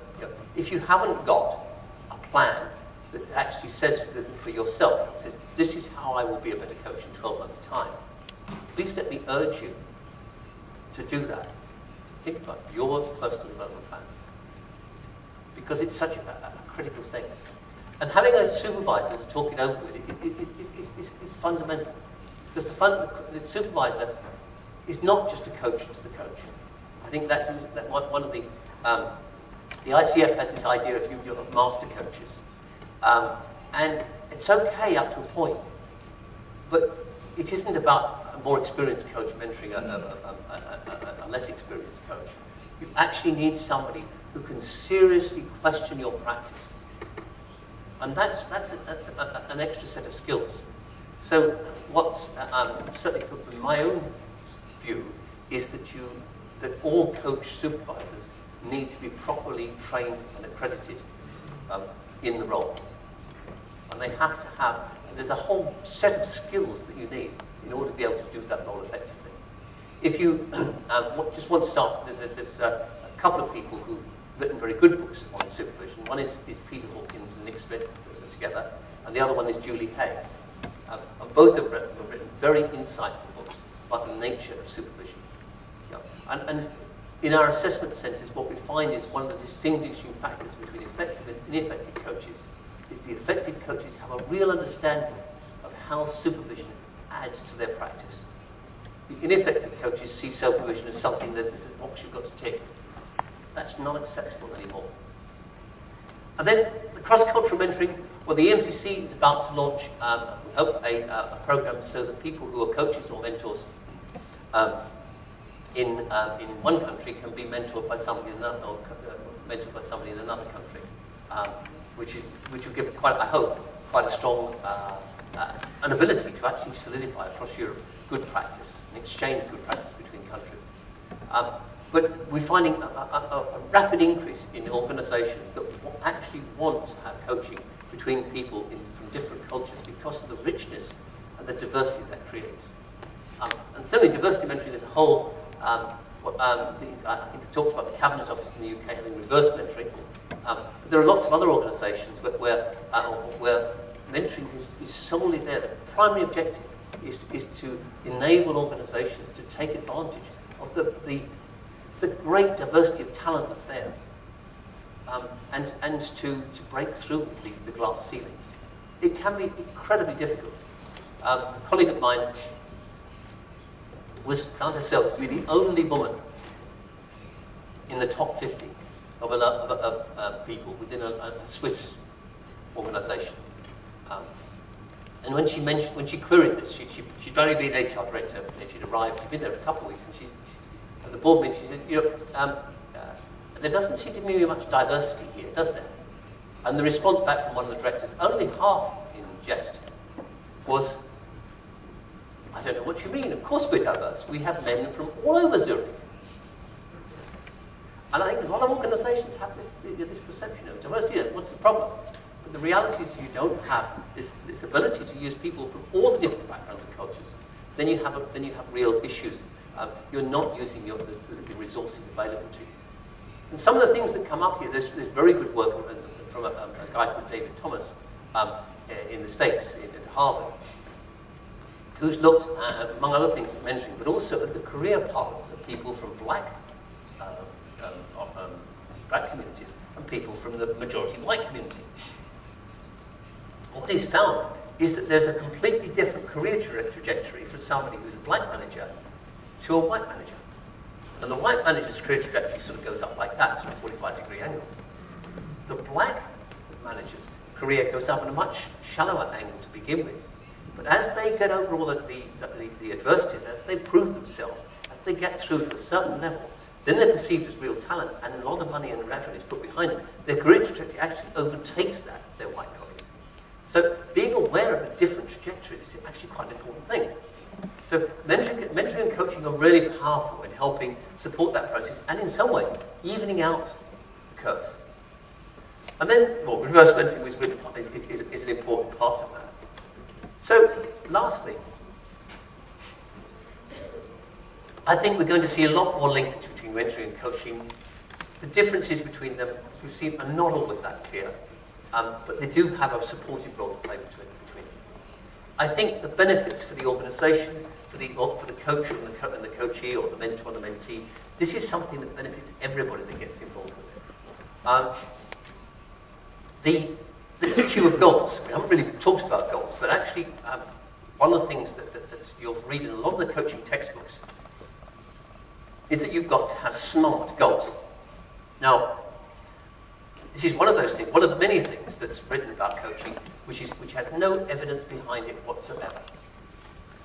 if you haven't got a plan that actually says for yourself, that says, this is how I will be a better coach in 12 months' time, please let me urge you to do that. To think about your personal development plan. Because it's such a critical thing. And having a supervisor to talk it over with is fundamental. Because the supervisor is not just a coach to the coach. I think that's one of the ICF has this idea of you're master coaches. And it's okay up to a point. But it isn't about a more experienced coach mentoring a less experienced coach. You actually need somebody who can seriously question your practice. And that's an extra set of skills. So what's certainly from my own view is that all coach supervisors need to be properly trained and accredited in the role. And they have to have, there's a whole set of skills that you need in order to be able to do that role effectively. If you just want to start, there's a couple of people who've written very good books on supervision. One is Peter Hawkins and Nick Smith together, and the other one is Julie Hay. And both have written very insightful books about the nature of supervision. And in our assessment centres, what we find is one of the distinguishing factors between effective and ineffective coaches is the effective coaches have a real understanding of how supervision adds to their practice. The ineffective coaches see supervision as something that is a box you've got to tick. That's not acceptable anymore. And then the cross-cultural mentoring, well, the EMCC is about to launch, we hope, a program so that people who are coaches or mentors in one country can be mentored by somebody in another, or mentored by somebody in another country, which will give quite, I hope, quite a strong an ability to actually solidify across Europe good practice and exchange good practice between countries. But we're finding a rapid increase in organisations that actually want to have coaching between people from different cultures because of the richness and the diversity that creates. And certainly diversity mentoring as a whole, I think I talked about the Cabinet Office in the UK having reverse mentoring. There are lots of other organisations where mentoring is solely there. The primary objective is to enable organisations to take advantage of the great diversity of talent that's there, and to break through the glass ceilings. It can be incredibly difficult. A colleague of mine found herself to be the only woman in the top 50 of people within a Swiss organisation. And when she queried this, she'd only been HR director, and she'd arrived, she'd been there for a couple of weeks, and at the board meeting, she said, there doesn't seem to be much diversity here, does there? And the response back from one of the directors, only half in jest, was, I don't know what you mean, of course we're diverse. We have men from all over Zurich. And I think a lot of organisations have this perception of diversity. What's the problem? But the reality is you don't have this ability to use people from all the different backgrounds and cultures. Then you have real issues. You're not using the resources available to you. And some of the things that come up here, there's very good work from a guy called David Thomas in the States, at Harvard, who's looked at, among other things, at mentoring, but also at the career paths of people from black communities and people from the majority white community. What he's found is that there's a completely different career trajectory for somebody who's a black manager to a white manager. And the white manager's career trajectory sort of goes up like that, sort of 45-degree angle. The black manager's career goes up in a much shallower angle to begin with. But as they get over all the adversities, as they prove themselves, as they get through to a certain level, then they're perceived as real talent, and a lot of money and effort is put behind them. Their career trajectory actually overtakes their white colleagues. So being aware of the different trajectories is actually quite an important thing. So mentoring and coaching are really powerful in helping support that process, and in some ways, evening out the curves. And then, well, reverse mentoring is an important part of that. So, lastly, I think we're going to see a lot more linkage between mentoring and coaching. The differences between them, as we've seen, are not always that clear, but they do have a supportive role to play between them. I think the benefits for the organisation, for the coach and the coachee, or the mentor and the mentee, this is something that benefits everybody that gets involved with it. The issue of goals, we haven't really talked about goals, but actually one of the things that you'll read in a lot of the coaching textbooks is that you've got to have SMART goals. Now, this is one of those things, one of many things that's written about coaching, which has no evidence behind it whatsoever.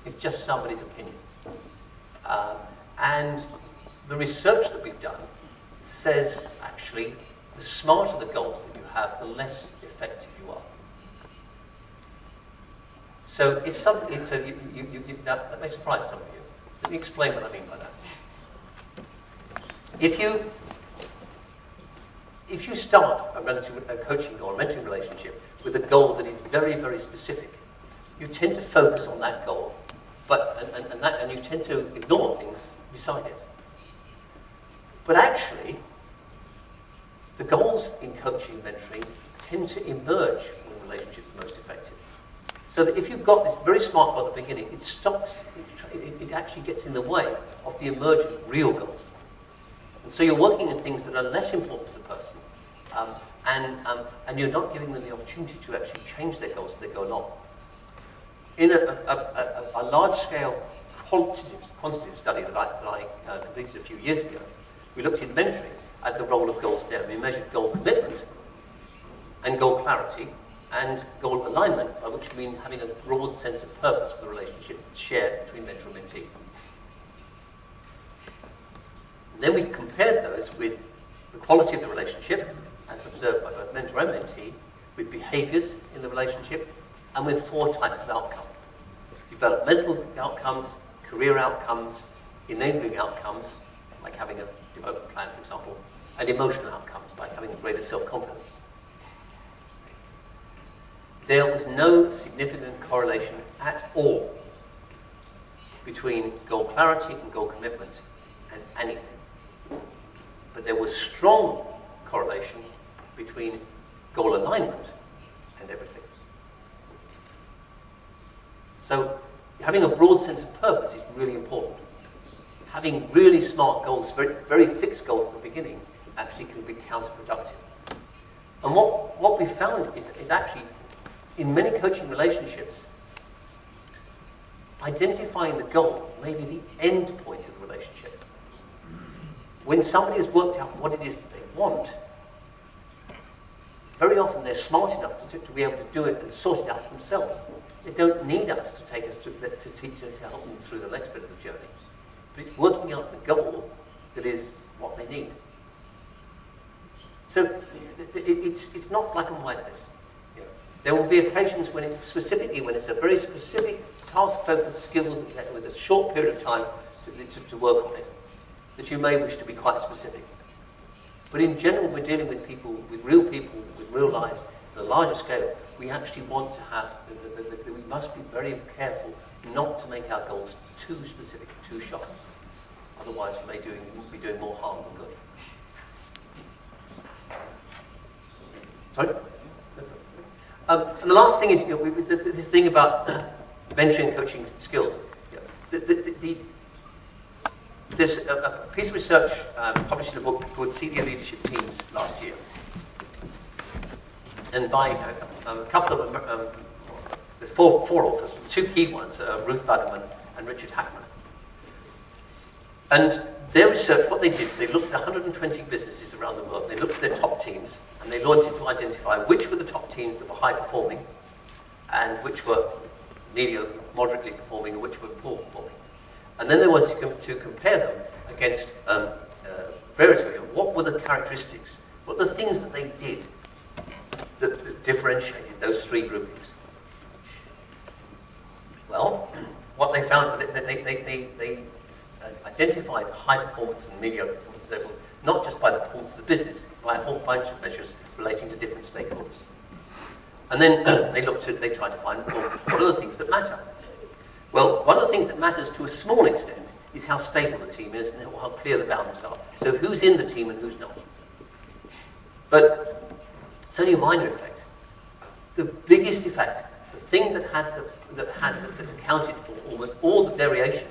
It's just somebody's opinion. And the research that we've done says, actually, the smarter the goals that you have, the less effective you are. So if somebody, that may surprise some of you. Let me explain what I mean by that. If you start a coaching or a mentoring relationship with a goal that is very, very specific, you tend to focus on that goal, and you tend to ignore things beside it. But actually, the goals in coaching and mentoring tend to emerge when relationships are most effective. So that if you've got this very smart goal at the beginning, it actually gets in the way of the emergence of real goals. And so you're working in things that are less important to the person, and you're not giving them the opportunity to actually change their goals as they go along. In a large-scale quantitative study that I completed a few years ago, we looked in mentoring at the role of goals there. We measured goal commitment and goal clarity and goal alignment, by which we mean having a broad sense of purpose for the relationship shared between mentor and mentee. And then we compared those with the quality of the relationship, as observed by both mentor and mentee, with behaviors in the relationship, and with 4 types of outcomes. Developmental outcomes, career outcomes, enabling outcomes, like having a development plan, for example, and emotional outcomes, like having greater self-confidence. There was no significant correlation at all between goal clarity and goal commitment and anything. But there was strong correlation between goal alignment and everything. So having a broad sense of purpose is really important. Having really smart goals, very, very fixed goals at the beginning, actually can be counterproductive. And what we found is actually, in many coaching relationships, identifying the goal may be the end point of the relationship. When somebody has worked out what it is that they want, very often they're smart enough to be able to do it and sort it out for themselves. They don't need us to take us to teach them, to help them through the next bit of the journey. But it's working out the goal that is what they need. So it's not black and white, this. There will be occasions when it's a very specific task-focused skill with a short period of time to work on it, that you may wish to be quite specific. But in general, we're dealing with people, with real lives, at a larger scale. We actually want to have, we must be very careful not to make our goals too specific, too sharp. Otherwise, we may be doing more harm than good. Sorry? And the last thing is, this thing about mentoring and coaching skills. There's a piece of research published in a book called Senior Leadership Teams last year. And by a couple of, the four authors, the 2 key ones, Ruth Vladimir and Richard Hackman. And their research, what they did, they looked at 120 businesses around the world. They looked at their top teams, and they wanted to identify which were the top teams that were high performing, and which were mediocre, moderately performing, and which were poor performing. And then they wanted to compare them against various areas. What were the characteristics? What were the things that they did that differentiated those 3 groupings? Well, what they found, they identified high performance and mediocre performance, and so forth, not just by the performance of the business, but by a whole bunch of measures relating to different stakeholders. And then they tried to find, well, what are the things that matter? Well, one of the things that matters to a small extent is how stable the team is and how clear the boundaries are. So who's in the team and who's not. But it's only a minor effect. The biggest effect, the thing that accounted for almost all the variation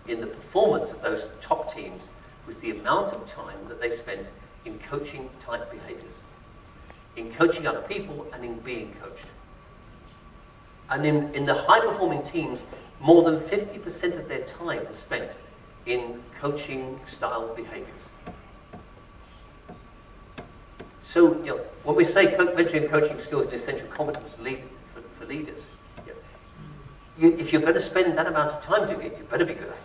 in the performance of those top teams, was the amount of time that they spent in coaching type behaviors, in coaching other people and in being coached. And in the high-performing teams, more than 50% of their time is spent in coaching-style behaviors. So, when we say mentoring and coaching skills is an essential competence for leaders, if you're going to spend that amount of time doing it, you better be good at it.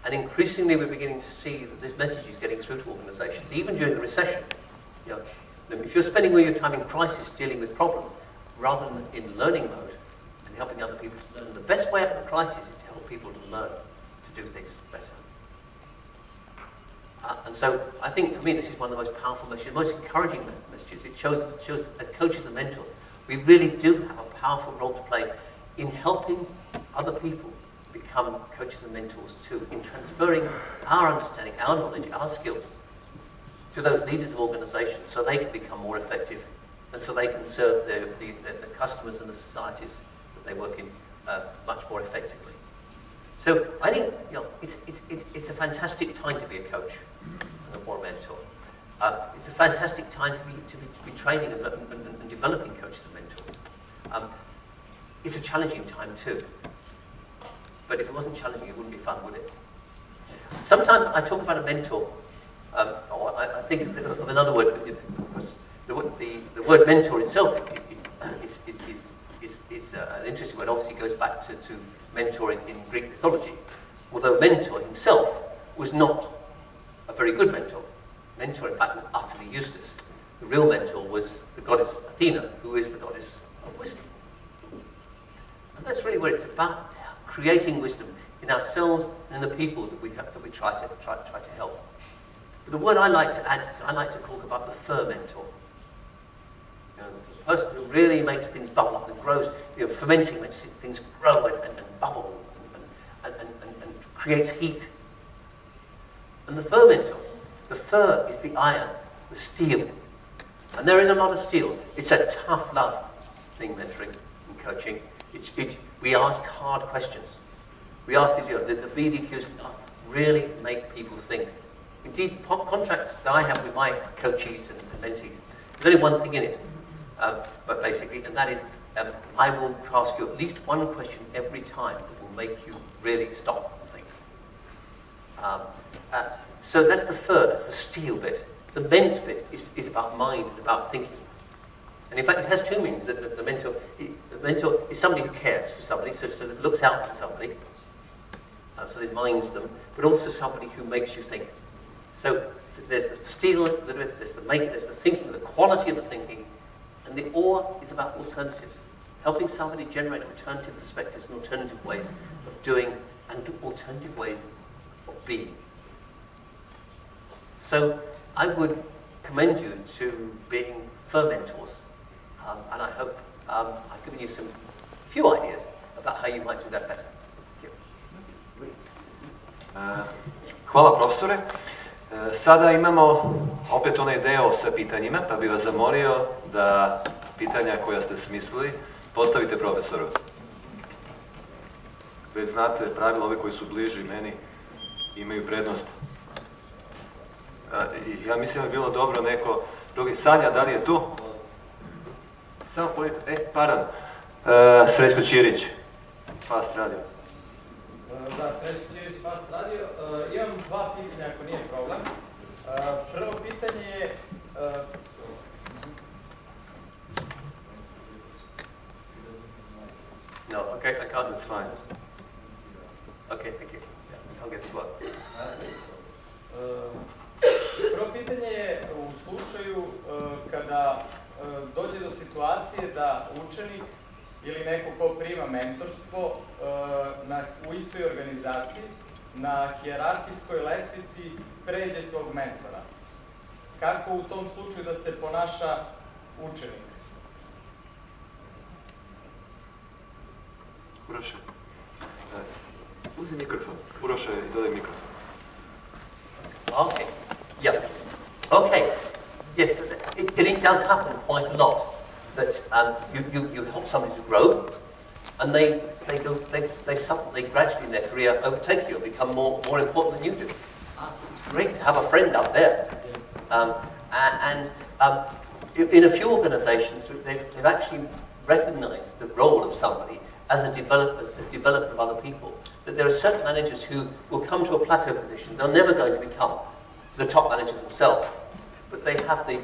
And increasingly, we're beginning to see that this message is getting through to organizations, even during the recession. If you're spending all your time in crisis dealing with problems, rather than in learning mode and helping other people to learn, the best way out of the crisis is to help people to learn to do things better. And so, I think for me, this is one of the most powerful messages, most encouraging messages. It shows as coaches and mentors, we really do have a powerful role to play in helping other people become coaches and mentors too, in transferring our understanding, our knowledge, our skills to those leaders of organizations so they can become more effective and so they can serve the customers and the societies that they work in much more effectively. So I think it's a fantastic time to be a coach or a mentor. It's a fantastic time to be training and developing coaches and mentors. It's a challenging time too. But if it wasn't challenging, it wouldn't be fun, would it? Sometimes I talk about a mentor I think of another word, because the word mentor itself is an interesting word. Obviously, it goes back to mentoring in Greek mythology. Although mentor himself was not a very good mentor. Mentor, in fact, was utterly useless. The real mentor was the goddess Athena, who is the goddess of wisdom. And that's really what it's about: creating wisdom in ourselves and in the people that we try to help. But the word I like to add is I like to talk about the fermentor. You know, the person who really makes things bubble up and grows. You know, fermenting makes things grow and bubble and creates heat. And the fermentor, the fer is the iron, the steel. And there is a lot of steel. It's a tough love thing, mentoring and coaching. We ask hard questions. We ask these, you know, the BDQs really make people think. Indeed, the contracts that I have with my coachees and mentees, there's only one thing in it, but basically, and that is, I will ask you at least one question every time that will make you really stop and think. So that's the fur, that's the steel bit. The ment bit is about mind and about thinking. And in fact, it has two meanings. The mentor is somebody who cares for somebody, so that looks out for somebody, so that minds them, but also somebody who makes you think. So there's the steel, there's the making, there's the thinking, the quality of the thinking, and the or is about alternatives. Helping somebody generate alternative perspectives and alternative ways of doing and alternative ways of being. So I would commend you to being fermentors, and I hope I've given you some few ideas about how you might do that better. Thank you. Hvala profesore. Sada imamo opet onaj deo sa pitanjima, pa bih vas zamolio da pitanja koja ste smislili postavite profesoru. Već znate pravila, ove koji su bliži meni imaju prednost. Ja mislim da bi bilo dobro neko drugi. Sanja, da li je tu? Samo pojete. Pardon. Srećko Ćirić, Fast Radio. Da, Srećko Ćirić, Fast Radio. Imam dva pitanja, ako nije problem. Prvo pitanje je... No, okay, I can't, it's fine. Okay, thank you. Yeah, I'll get swap. Prvo pitanje je u slučaju kada dođe do situacije da učenik ili neko ko prima mentorstvo u istoj organizaciji na hijerarhijskoj lestvici pređe svog mentora. Kako u tom slučaju da se ponaša učenik? Uroše, uzi mikrofon. Uroše, dodaj mikrofon. Okay. Yeah. Okay. Yes, it does happen quite a lot that you help somebody to grow, and they gradually in their career overtake you and become more important than you do. It's great to have a friend out there, in a few organisations they've actually recognised the role of somebody as development of other people. That there are certain managers who will come to a plateau position. They're never going to become the top manager themselves, but they have the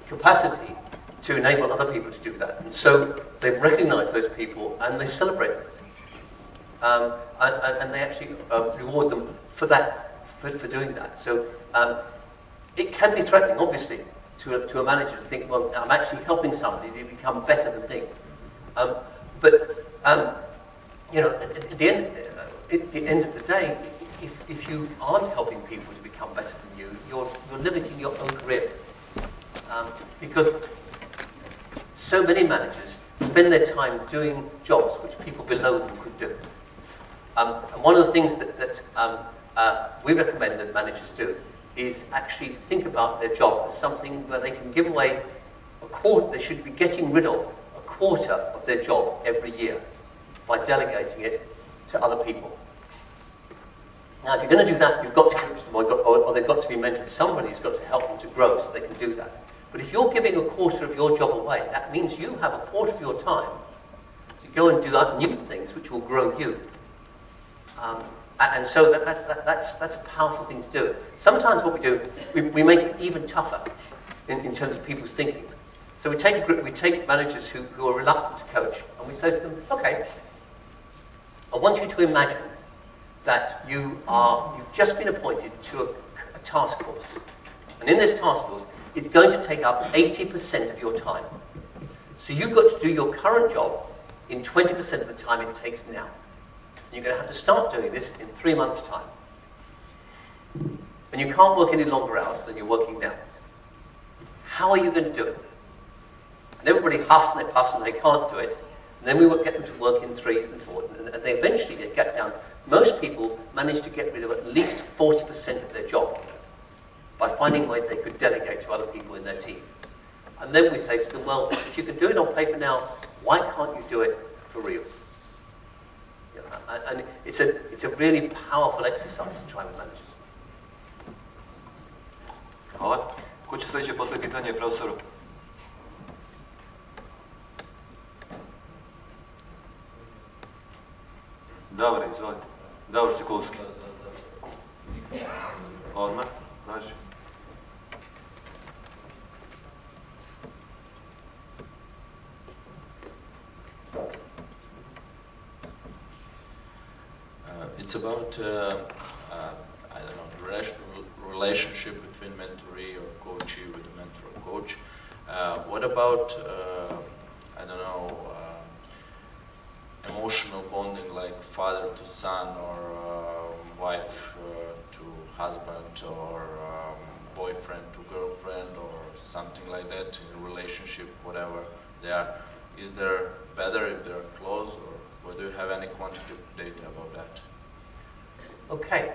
capacity to enable other people to do that. And so they recognise those people and they celebrate them. And they actually reward them for that, for doing that. So it can be threatening, obviously, to a manager to think, well, I'm actually helping somebody to become better than me. You know, at the end of the day, if you aren't helping people to become better than you, you're limiting your own career. Because so many managers spend their time doing jobs which people below them could do. And one of the things that we recommend that managers do is actually think about their job as something where they can give away a quarter, they should be getting rid of a quarter of their job every year by delegating it to other people. Now, if you're going to do that, you've got to coach them, or they've got to be mentored. Somebody's got to help them to grow so they can do that. But if you're giving a quarter of your job away, that means you have a quarter of your time to go and do new things which will grow you. And so that's a powerful thing to do. Sometimes what we do, we make it even tougher in terms of people's thinking. So we take a group, we take managers who are reluctant to coach, and we say to them, okay, I want you to imagine that you've just been appointed to a task force. And in this task force, it's going to take up 80% of your time. So you've got to do your current job in 20% of the time it takes now. You're going to have to start doing this in 3 months' time. And you can't work any longer hours than you're working now. How are you going to do it? And everybody huffs and they puffs and they can't do it. And then we get them to work in 3s and 4s. And they eventually get down. Most people manage to get rid of at least 40% of their job by finding ways they could delegate to other people in their team. And then we say to them, well, if you can do it on paper now, why can't you do it for real? And it's a really powerful exercise to try with managers. Hvala. Ko će sljedeće postaviti pitanje profesoru? Dobre, izvolite. Davor Sikulski. Odmah, važi. It's about, I don't know, relationship between mentoree or coachee with a mentor or coach. What about, I don't know, emotional bonding like father to son or wife to husband or boyfriend to girlfriend or something like that in a relationship, whatever they are. Is there better if they're close, or do you have any quantitative data about that? Okay,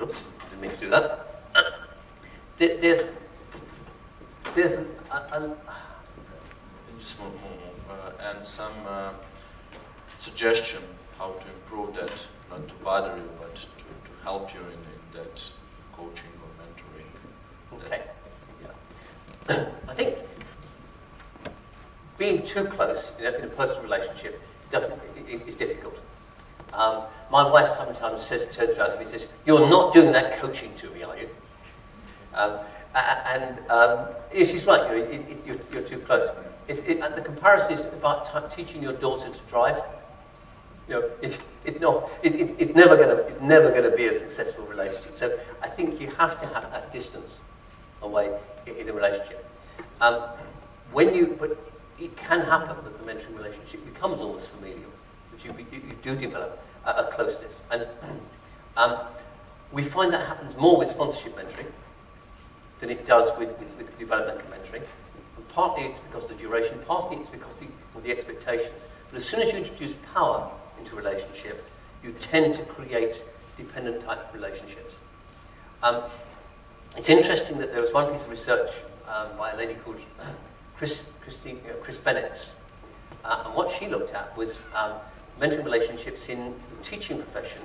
oops, didn't mean to do that. There's just one and some suggestion how to improve that, not to bother you, but to help you in that coaching or mentoring. Okay, yeah. I think being too close in a personal relationship is difficult. My wife sometimes turns around to me and says, "You're not doing that coaching to me, are you?" She's right. You're too close. The comparison is about teaching your daughter to drive. You know, it's never going to be a successful relationship. So I think you have to have that distance away in a relationship. But it can happen that the mentoring relationship becomes almost familial. That you do develop a closeness, and we find that happens more with sponsorship mentoring than it does with developmental mentoring. And partly it's because of the duration, partly it's because of the expectations. But as soon as you introduce power into a relationship, you tend to create dependent type relationships. It's interesting that there was one piece of research by a lady called Chris Bennett, and what she looked at was mentoring relationships in the teaching profession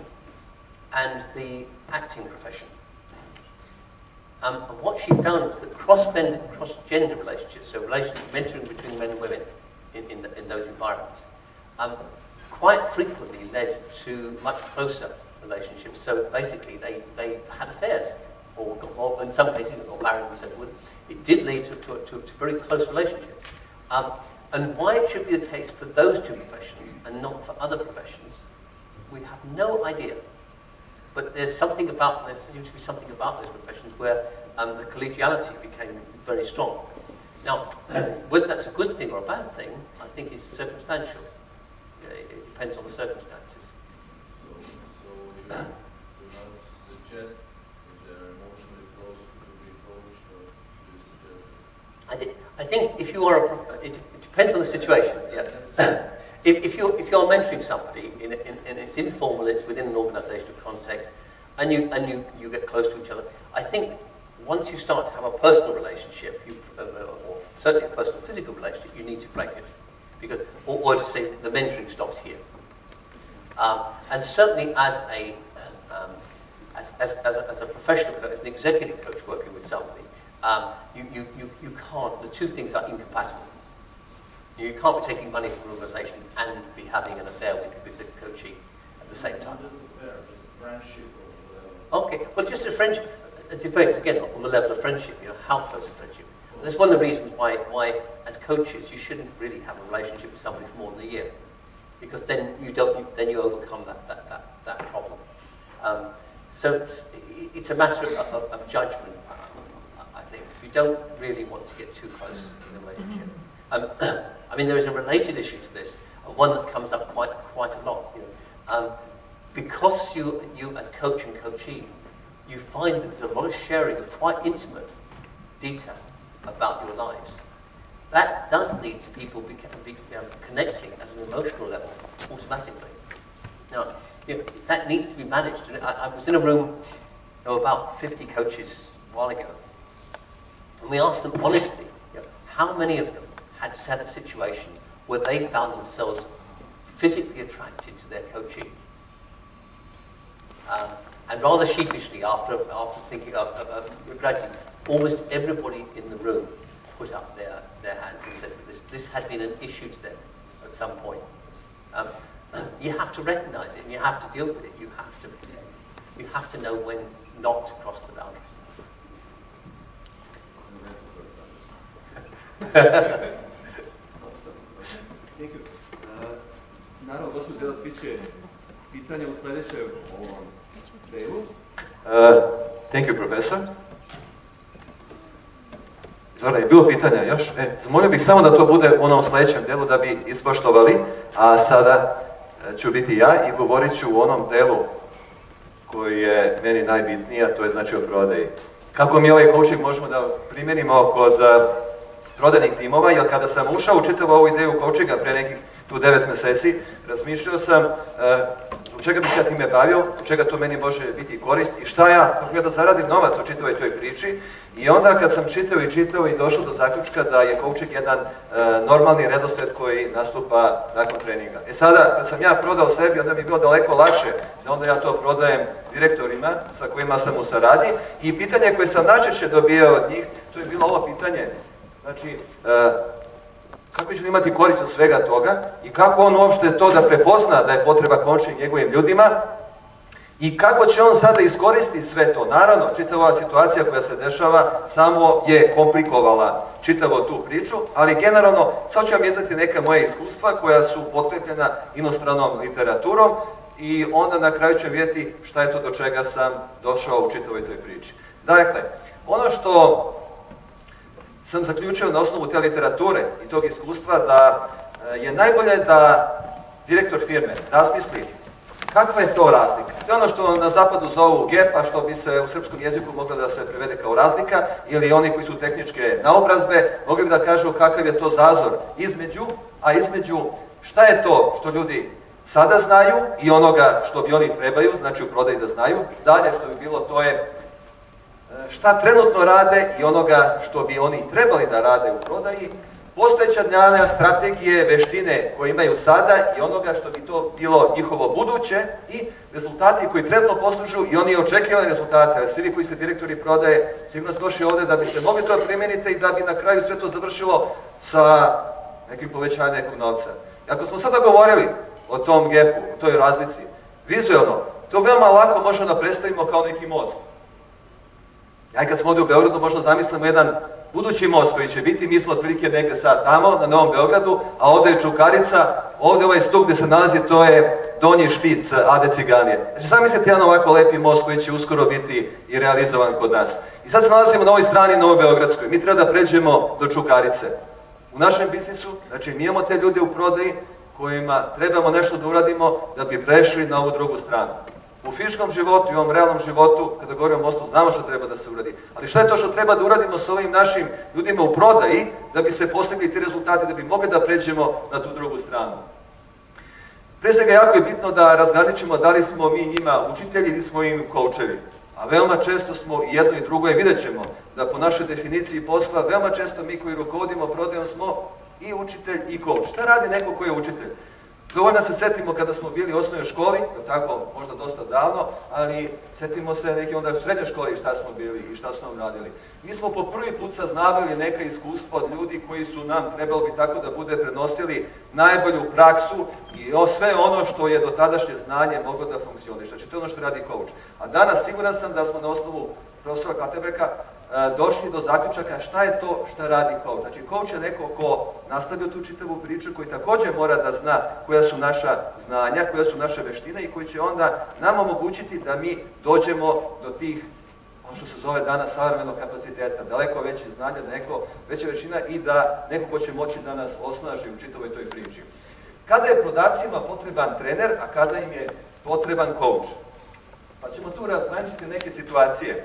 and the acting profession. And what she found was that cross-gender relationships, so mentoring between men and women in those environments, quite frequently led to much closer relationships. So basically they had affairs, or in some cases got married and so forth. It did lead to very close relationships. And why it should be the case for those two professions and not for other professions, we have no idea. But there seems to be something about those professions where the collegiality became very strong. Now, whether that's a good thing or a bad thing, I think is circumstantial. It depends on the circumstances. So you do not suggest if they're emotionally close to be coached, or do you suggest? I think if you are it depends on the situation. Yeah. If you're mentoring somebody and it's informal, it's within an organisational context, and you get close to each other, I think once you start to have a personal relationship, or certainly a personal physical relationship, you need to break it, because or to say the mentoring stops here. And certainly as a professional coach, as an executive coach working with somebody, you can't. The two things are incompatible. You can't be taking money from an organisation and be having an affair with the coachee. the same time. Friendship or whatever. Okay, well, just a friendship, it depends, again, on the level of friendship, how close a friendship. And that's one of the reasons why, as coaches, you shouldn't really have a relationship with somebody for more than a year, because then you overcome that problem. So it's a matter of judgment, I think. You don't really want to get too close in a relationship. I mean, there is a related issue to this, one that comes up quite a lot. Because you as coach and coachee, you find that there's a lot of sharing of quite intimate detail about your lives. That does lead to people connecting at an emotional level automatically. Now, that needs to be managed. I was in a room, there were about 50 coaches a while ago, and we asked them honestly, how many of them had had a situation where they found themselves physically attracted to their coachee. And rather sheepishly, after thinking gradually, almost everybody in the room put up their hands and said that this had been an issue to them at some point. You have to recognize it and you have to deal with it. You have to know when not to cross the boundary. Thank you. Naravno, gospođo Zelac, bit će pitanje u sljedećem ovom delu. Thank you, profesor. Zora, je bilo pitanja još? Zamolio bih samo da to bude u onom sljedećem delu da bi ispoštovali, a sada ću biti ja i govorit ću u onom delu koji je meni najbitniji, a to je znači o prodaji. Kako mi ovaj coaching možemo da primjenimo kod prodajnih timova, jer kada sam ušao u čitavu ovu ideju coachinga pre nekih tu 9 mjeseci, razmišljao sam zbog čega bi se ja time bavio, zbog čega to meni može biti korist i šta kako ja da zaradim novac u čitavoj toj priči. I onda kad sam čitao i došao do zaključka da je coaching jedan normalni redosled koji nastupa nakon treninga. Sada, kad sam ja prodao sebi, onda mi je bilo daleko lakše da onda ja to prodajem direktorima sa kojima sam u saradnji. I pitanje koje sam najčešće dobio od njih, to je bilo ovo pitanje, znači, kako će imati korist od svega toga i kako on uopšte to da prepozna da je potreba coaching njegovim ljudima i kako će on sada iskoristiti sve to. Naravno, čitava situacija koja se dešava samo je komplikovala čitavu tu priču, ali generalno sad ću vam izneti neka moja iskustva koja su potkrepljena inostranom literaturom i onda na kraju ću vidjeti šta je to do čega sam došao u čitavoj toj priči. Dakle, ono što sam zaključio na osnovu te literature i tog iskustva da je najbolje da direktor firme razmisli kakva je to razlika. To je ono što na zapadu zovu gap, a što bi se u srpskom jeziku moglo da se prevede kao razlika, ili oni koji su tehničke naobrazbe mogli bi da kažu kakav je to zazor između šta je to što ljudi sada znaju i onoga što bi oni trebaju, znači u prodaji da znaju. Dalje što bi bilo to je šta trenutno rade i onoga što bi oni trebali da rade u prodaji, postojeća znanja, strategije, veštine koje imaju sada i onoga što bi to bilo njihovo buduće i rezultati koji trenutno poslužu i oni očekivani rezultate. Svi vi koji ste direktori prodaje, sigurno ste došli ovdje da biste mogli to primijeniti i da bi na kraju sve to završilo sa nekim povećanjem nekog novca. I ako smo sada govorili o tom gapu, o toj razlici, vizualno, to veoma lako možemo da predstavimo kao neki most. Ja kad smo ovdje u Beogradu možda zamislimo jedan budući most koji će biti, mi smo otprilike negdje sad tamo, na Novom Beogradu, a ovdje je Čukarica, ovdje ovaj stup gdje se nalazi, to je donji špic Ade Ciganije. Znači zamislite jedan ovako lepi most koji će uskoro biti i realizovan kod nas. I sad se nalazimo na ovoj strani Novobeogradskoj, mi treba da pređemo do Čukarice. U našem biznisu, znači mi imamo te ljude u prodaji kojima trebamo nešto da uradimo da bi prešli na ovu drugu stranu. U fizičkom životu i u ovom realnom životu, kada govorimo o mostu, znamo što treba da se uradi. Ali šta je to što treba da uradimo s ovim našim ljudima u prodaji da bi se postigli ti rezultati, da bi mogli da pređemo na tu drugu stranu? Pre svega jako je bitno da razgraničimo da li smo mi njima učitelji ili smo im koučevi. A veoma često smo i jedno i drugo, i vidjet ćemo da po našoj definiciji posla, veoma često mi koji rukovodimo prodajom smo i učitelj i kouč. Šta radi neko koji je učitelj? Dovoljno se setimo kada smo bili u osnovnoj školi, tako možda dosta davno, ali setimo se neki onda u srednjoj školi šta smo bili i šta su nam radili. Mi smo po prvi put saznavali neka iskustva od ljudi koji su nam, trebalo bi tako da bude, prenosili najbolju praksu i sve ono što je do tadašnje znanje moglo da funkcioniše. Znači to je ono što radi coach. A danas siguran sam da smo na osnovu profesora Clutterbucka došli do zaključaka šta je to šta radi coach. Znači coach je neko ko nastavio tu čitavu priču, koji također mora da zna koja su naša znanja, koja su naše veštine i koji će onda nam omogućiti da mi dođemo do tih, ono što se zove danas savremenog kapaciteta, daleko veće znanja, daleko veća većina i da neko ko će moći da nas osnaži u čitavoj toj priči. Kada je prodavcima potreban trener, a kada im je potreban coach? Pa ćemo tu razgraničiti neke situacije.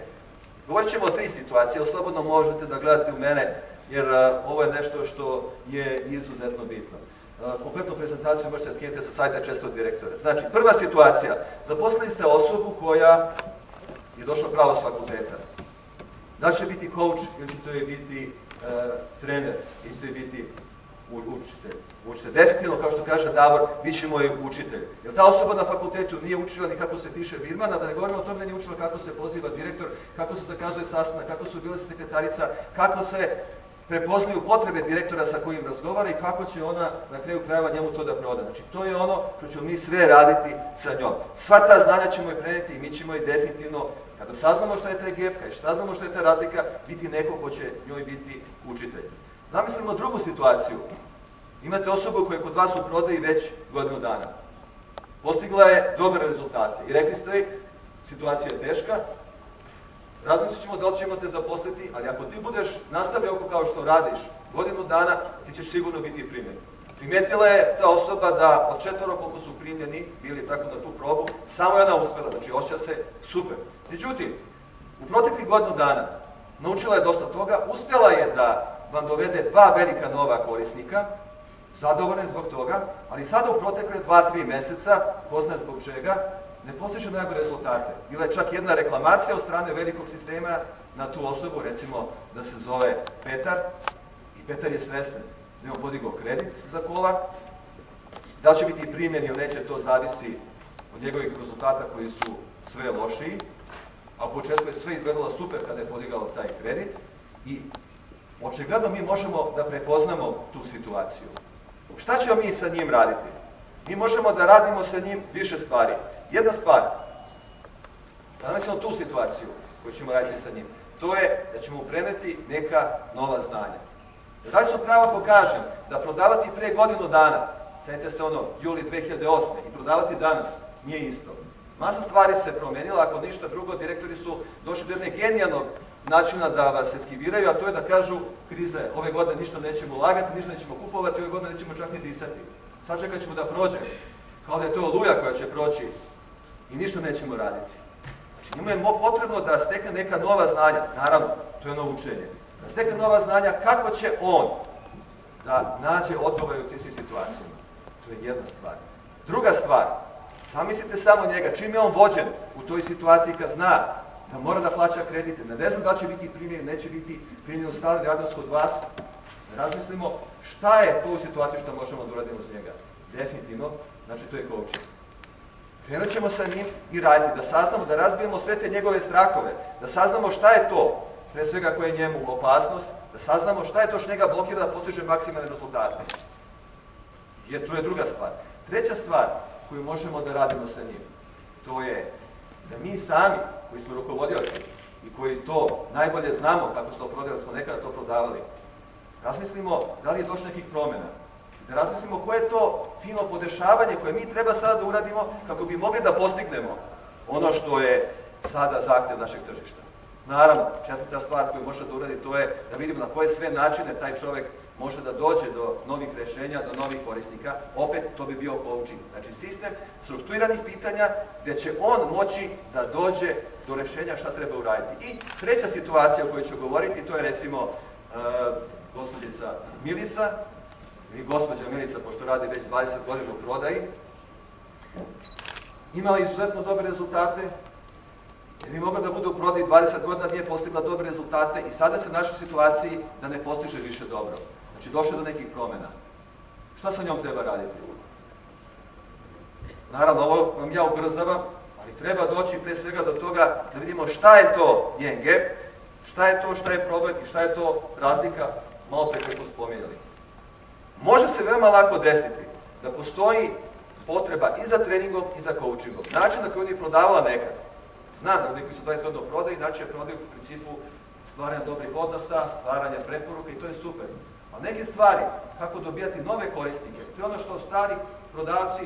Govorit ćemo o 3 situacije, slobodno možete da gledate u mene, jer ovo je nešto što je izuzetno bitno. Kompletnu prezentaciju možete skinuti sa sajta često Direktora. Znači, prva situacija, zaposlili ste osobu koja je došla pravo s fakulteta. Da će biti coach ili će to je biti trener, ili će to je biti učitelj. Definitivno, kao što kaže Davor, bit ćemo i učitelj. Jer ta osoba na fakultetu nije učila ni kako se piše virman, a da ne govorimo o tome da nije učila kako se poziva direktor, kako se zakazuje sastanak, kako su bile sekretarica, kako se prepoznaju potrebe direktora sa kojim razgovara i kako će ona na kraju krajeva njemu to da proda. Znači, to je ono što ćemo mi sve raditi sa njom. Sva ta znanja ćemo je preneti i mi ćemo je definitivno, kada saznamo što je taj gap, kada saznamo što je ta razlika, biti neko ko će njoj biti učitelj. Zamislimo drugu situaciju. Imate osobu koja je kod vas u prodaji već godinu dana. Postigla je dobre rezultate i rekli ste joj, situacija je teška, razmislit ćemo da li ćemo te zaposliti, ali ako ti budeš nastavio kao što radiš godinu dana, ti ćeš sigurno biti primljen. Primetila je ta osoba da od 4 koliko su primljeni, bili tako na tu probu, samo je ona uspela, znači osjeća se super. Međutim, u proteklih godinu dana naučila je dosta toga, uspjela je da vam dovede 2 velika nova korisnika, zadovoljan zbog toga, ali sada u protekle 2-3 meseca, ko zna zbog čega, ne postiže najbolje rezultate. Bila je čak jedna reklamacija od strane velikog sistema na tu osobu, recimo da se zove Petar, i Petar je svestan da je on podigao kredit za kola, da li će biti primjen ili neće, to zavisi od njegovih rezultata koji su sve lošiji, a u početku je sve izgledalo super kada je podigao taj kredit i očigledno mi možemo da prepoznamo tu situaciju. Šta ćemo mi sa njim raditi? Mi možemo da radimo sa njim više stvari. Jedna stvar, da zamislimo tu situaciju koju ćemo raditi sa njim, to je da ćemo preneti neka nova znanja. Da li sam pravo ako kažem da prodavati pre godinu dana, sjetite se ono, juli 2008. i prodavati danas, nije isto. Masa stvari se promenila, ako ništa drugo, direktori su došli do jednog genijalnog načina da vas eskiviraju, a to je da kažu kriza je, ove godine ništa nećemo ulagati, ništa nećemo kupovati, ove godine nećemo čak ni disati. Sad čekat ćemo da prođe, kao da je to oluja koja će proći i ništa nećemo raditi. Znači njemu je potrebno da stekne neka nova znanja, naravno, to je ono učenje, da stekne nova znanja kako će on da nađe odgovore u tim situacijama. To je jedna stvar. Druga stvar, zamislite samo njega, čim je on vođen u toj situaciji kad zna da mora da plaća kredite, ne znam da će biti primljen, neće biti primljen u stalni radnost kod vas, da razmislimo šta je to u situaciji što možemo da uradimo s njega. Definitivno, znači to je coaching. Krenut ćemo sa njim i raditi, da saznamo, da razbijemo sve te njegove strahove, da saznamo šta je to, pre svega koja je njemu opasnost, da saznamo šta je to što njega blokira da postiže maksimalne rezultate. Jer to je druga stvar. Treća stvar koju možemo da radimo sa njim, to je da mi sami, koji smo rukovodioci i koji to najbolje znamo kako se to prodali, smo nekada to prodavali, razmislimo da li je došlo nekih promjena. Da razmislimo koje je to fino podešavanje koje mi treba sada da uradimo kako bi mogli da postignemo ono što je sada zahtjev našeg tržišta. Naravno, četvrta stvar koju može da uradi to je da vidimo na koje sve načine taj čovjek može da dođe do novih rješenja, do novih korisnika. Opet, to bi bio coaching. Znači, sistem strukturiranih pitanja gdje će on moći da dođe do rješenja šta treba uraditi. I treća situacija o kojoj ću govoriti, to je recimo gospođica Milica, ili gospođa Milica, pošto radi već 20 godina u prodaji, imala izuzetno dobre rezultate, jer bi mogla da bude u prodaji 20 godina, nije postigla dobre rezultate i sada se našla u situaciji da ne postiže više dobro. Znači, došlo do nekih promjena. Šta sa njom treba raditi? Naravno, ovo vam ja ubrzavam, ali treba doći pre svega do toga da vidimo šta je to njen gap, šta je to, šta je problem i šta je to razlika, malo pre koje smo spominjali. Može se veoma lako desiti da postoji potreba i za treningom i za coachingom. Način na koji je prodavala nekad. Znam da ljudi koji su 20 godina u prodaji, znači prodaju u principu stvaranja dobrih odnosa, stvaranja preporuka i to je super. A neke stvari, kako dobijati nove korisnike, to je ono što stari prodavci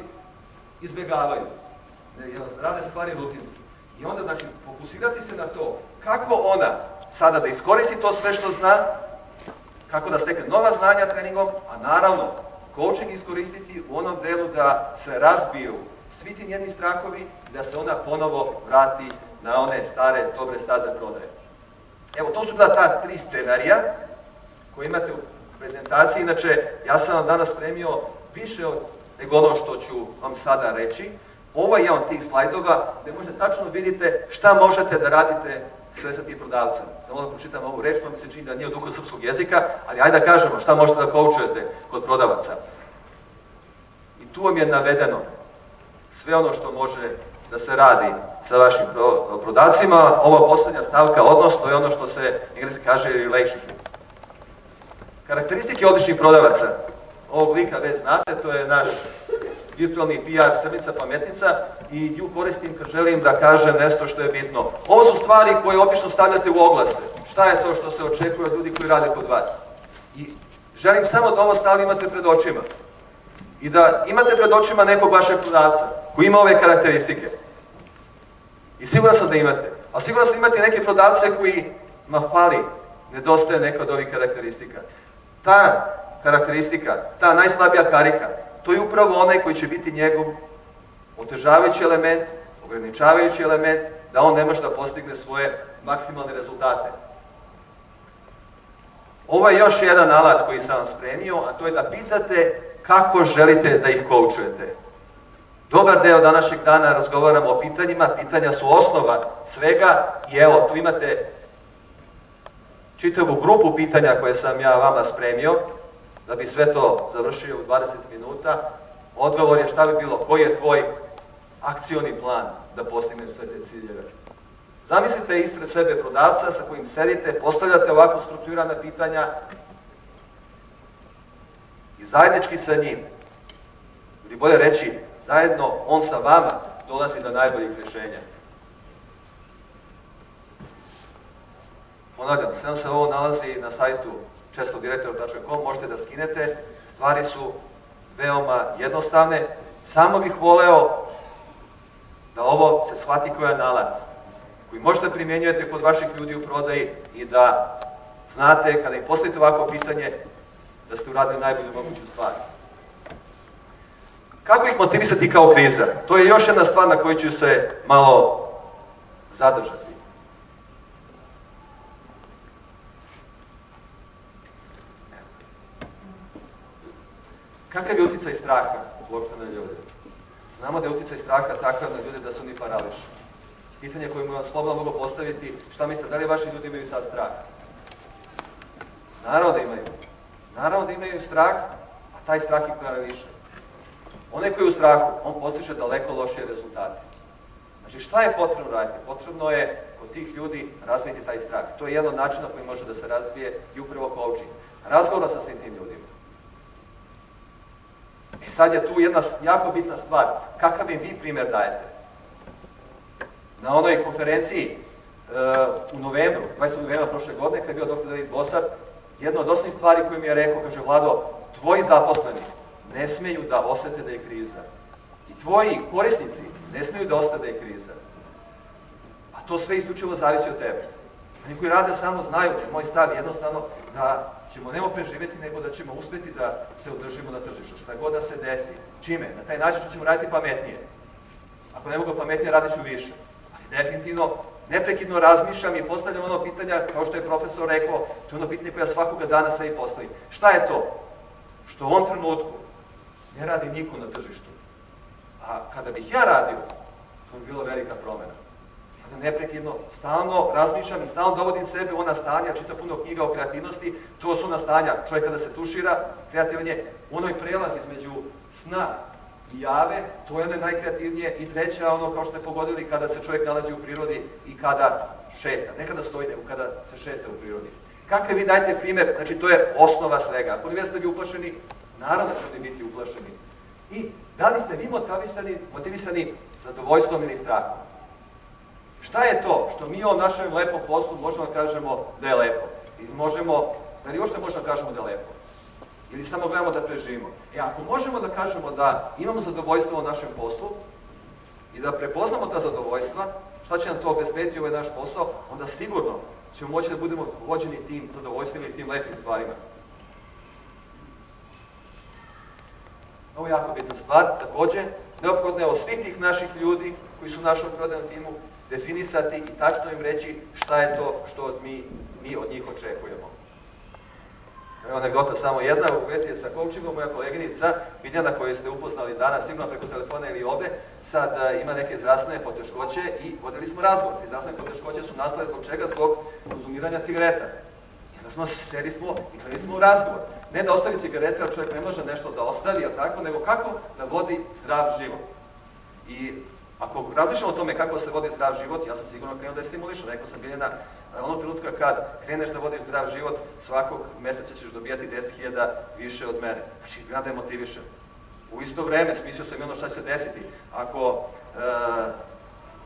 izbjegavaju. Rade stvari rutinski. I onda, znači, fokusirati se na to kako ona sada da iskoristi to sve što zna, kako da stekne nova znanja treningom, a naravno, coaching iskoristiti u onom delu da se razbiju svi ti njeni strahovi i da se ona ponovo vrati na one stare, dobre staze prodaje. Evo, to su bila ta 3 scenarija koje imate u prezentaciji. Inače, ja sam vam danas spremio više nego ono što ću vam sada reći. Ovo je jedan od tih slajdova gdje možete tačno vidite šta možete da radite sve sa tim prodavcem. Samo da pročitam ovu reč, pa mi se čini da nije u duhu srpskog jezika, ali ajde da kažemo šta možete da coachujete kod prodavaca. I tu vam je navedeno sve ono što može da se radi sa vašim prodavcima. Ova posljednja stavka, odnos, to je ono što se engleski kaže relationship. Karakteristike odličnih prodavaca. Ovog lika već znate, to je naš virtualni PR Srmica Pametnica i nju koristim kad želim da kažem nešto što je bitno. Ovo su stvari koje obično stavljate u oglase. Šta je to što se očekuje od ljudi koji rade kod vas? I želim samo da ovo stalno imate pred očima. I da imate pred očima nekog vašeg prodavca koji ima ove karakteristike. I siguran sam da imate. A siguran sam da imate neke prodavce kojima fali, nedostaje neka od ovih karakteristika. Ta karakteristika, ta najslabija karika, to je upravo onaj koji će biti njegov otežavajući element, ograničavajući element, da on ne može da postigne svoje maksimalne rezultate. Ovo je još jedan alat koji sam vam spremio, a to je da pitate kako želite da ih coachujete. Dobar deo današnjeg dana razgovaramo o pitanjima, pitanja su osnova svega i evo, tu imate čitavu grupu pitanja koje sam ja vama spremio, da bi sve to završio u 20 minuta. Odgovor je šta bi bilo, koji je tvoj akcioni plan da postigneš sve te ciljeve. Zamislite ispred sebe prodavca sa kojim sedite, postavljate ovako strukturirana pitanja i zajednički sa njim, ili bolje reći, zajedno on sa vama dolazi do najboljih rješenja. Ponavljam, sve se ovo nalazi na sajtu direktora.com, možete da skinete, stvari su veoma jednostavne. Samo bih voleo da ovo se shvati kao jedan alat koji možete primjenjujete kod vaših ljudi u prodaji i da znate kada im postavite ovako pitanje da ste uradili najbolju moguću stvar. Kako ih motivisati kao kriza? To je još jedna stvar na kojoj ću se malo zadržati. Kakav je uticaj straha uopšte na ljude? Znamo da je uticaj straha takav na ljude da se oni parališu. Pitanje koje vam slobodno mogu postaviti, šta mislite, da li vaši ljudi imaju sad strah? Naravno da imaju. Naravno da imaju strah, a taj strah ih parališe. Onaj koji je u strahu, on postiže daleko lošije rezultate. Znači šta je potrebno raditi? Potrebno je kod tih ljudi razviti taj strah. To je jedan od načina koji može da se razvije i upravo coaching. Razgovora sa svim tim ljudima. I sad je tu jedna jako bitna stvar. Kakav im vi primjer dajete? Na onoj konferenciji u novembru, 20. novembra prošle godine, kad je bio dr. David Clutterbuck, jedna od osnovnih stvari koju mi je rekao, kaže, Vlado, tvoji zaposleni ne smiju da osete da je kriza. I tvoji korisnici ne smiju da osete da je kriza. A to sve isključivo zavisi od tebe. Oni koji rade sa mnom znaju da je moj stav jednostavno da ćemo nemo preživjeti, nego da ćemo uspjeti da se održimo na tržištu. Šta god da se desi. Čime? Na taj način što ćemo raditi pametnije. Ako ne mogu pametnije, radit ću više. Ali definitivno, neprekidno razmišljam i postavljam ono pitanja, kao što je profesor rekao, to je ono pitanje koje ja svakoga dana sebi postavim. Šta je to? Što u ovom trenutku ne radi niko na tržištu. A kada bih ja radio, to bi bilo velika promjena. Kada neprekidno, stalno razmišljam i stalno dovodim sebe u ona stanja, čita puno knjiga o kreativnosti, to su ona stanja, čovjek kada se tušira, kreativan je, onoj prelaz između sna i jave, to je ono najkreativnije. I treća, ono kao što ste pogodili, kada se čovjek nalazi u prirodi i kada šeta. Ne kada stoji, nego kada se šeta u prirodi. Kako vi dajte primjer, znači to je osnova svega. Ako ne ste vi uplašeni, naravno ćete biti uplašeni. I da li ste vi motivisani zadovoljstvom ili strahom? Šta je to što mi o našem lepom poslu možemo da kažemo da je lepo? Ili možemo, da li uopšte možemo da kažemo da je lepo? Ili samo gledamo da preživimo? Ako možemo da kažemo da imamo zadovoljstvo u našem poslu i da prepoznamo ta zadovoljstva, šta će nam to obezbediti ovaj naš posao, onda sigurno ćemo moći da budemo vođeni tim zadovoljstvima i tim lepim stvarima. Ovo je jako bitna stvar. Također, neophodno je od svih tih naših ljudi koji su u našom prodajnom timu definisati i tačno im reći šta je to što mi od njih očekujemo. Evo anegdota samo jedna, u vezi sa coachingom, moja koleginica Biljana koju ste upoznali danas, sigurno preko telefona ili ovde, sad ima neke zdravstvene poteškoće i vodili smo razgovor. Te zdravstvene poteškoće su nastale zbog čega? Zbog konzumiranja cigareta. I onda seli smo i krenuli smo u razgovor. Ne da ostavi cigarete, jer čovjek ne može nešto da ostavi, a tako, nego kako da vodi zdrav život. I ako razmišljamo o tome kako se vodi zdrav život, ja sam sigurno krenuo da je stimulišan. Rekao sam Biljana, onog trenutka kad kreneš da vodiš zdrav život, svakog meseca ćeš dobijati 10.000 više od mene. Znači, ja da je motivišem. U isto vreme, smislio sam i ono šta će se desiti. Ako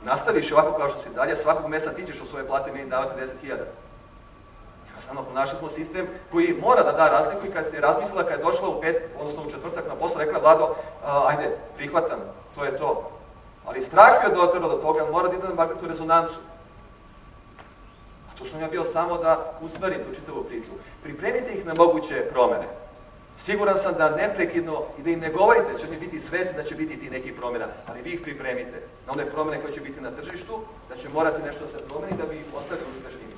nastaviš ovako kao što si dalje, svakog meseca ti ćeš u svoje plate meni davati 10.000. Jednostavno, ponašali smo sistem koji mora da da razliku i kad se je razmislila, kad je došla u četvrtak na posao, rekla Vlado, ajde, prihvatam, to je to. Ali strah je doterao do toga, mora da ide na magnetnu rezonancu. A tu sam ja bio samo da usmerim tu čitavu priču. Pripremite ih na moguće promene. Siguran sam da neprekidno i da im ne govorite, da će biti svesni da će biti ti neki promjena, ali vi ih pripremite na one promjene koje će biti na tržištu, da će morati nešto da se promeni da bi ih ostali uspešniji.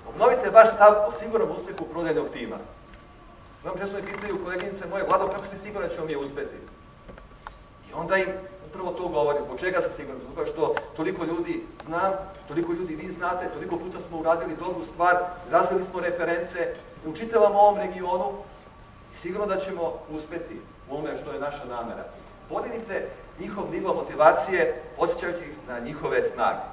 Obnovite vaš stav o sigurnom uspjehu prodajnog tima. Vam često me pitaju koleginice moje, Vlado, kako ste sigurni da ćemo mi uspeti? I onda im upravo to govori, zbog čega sam siguran, zbog toga što toliko ljudi znam, toliko ljudi vi znate, toliko puta smo uradili dobru stvar, razvili smo reference u čitavom ovom regionu i sigurno da ćemo uspeti u ovome što je naša namera. Podignite njihov nivo motivacije, podsjećajući ih na njihove snage.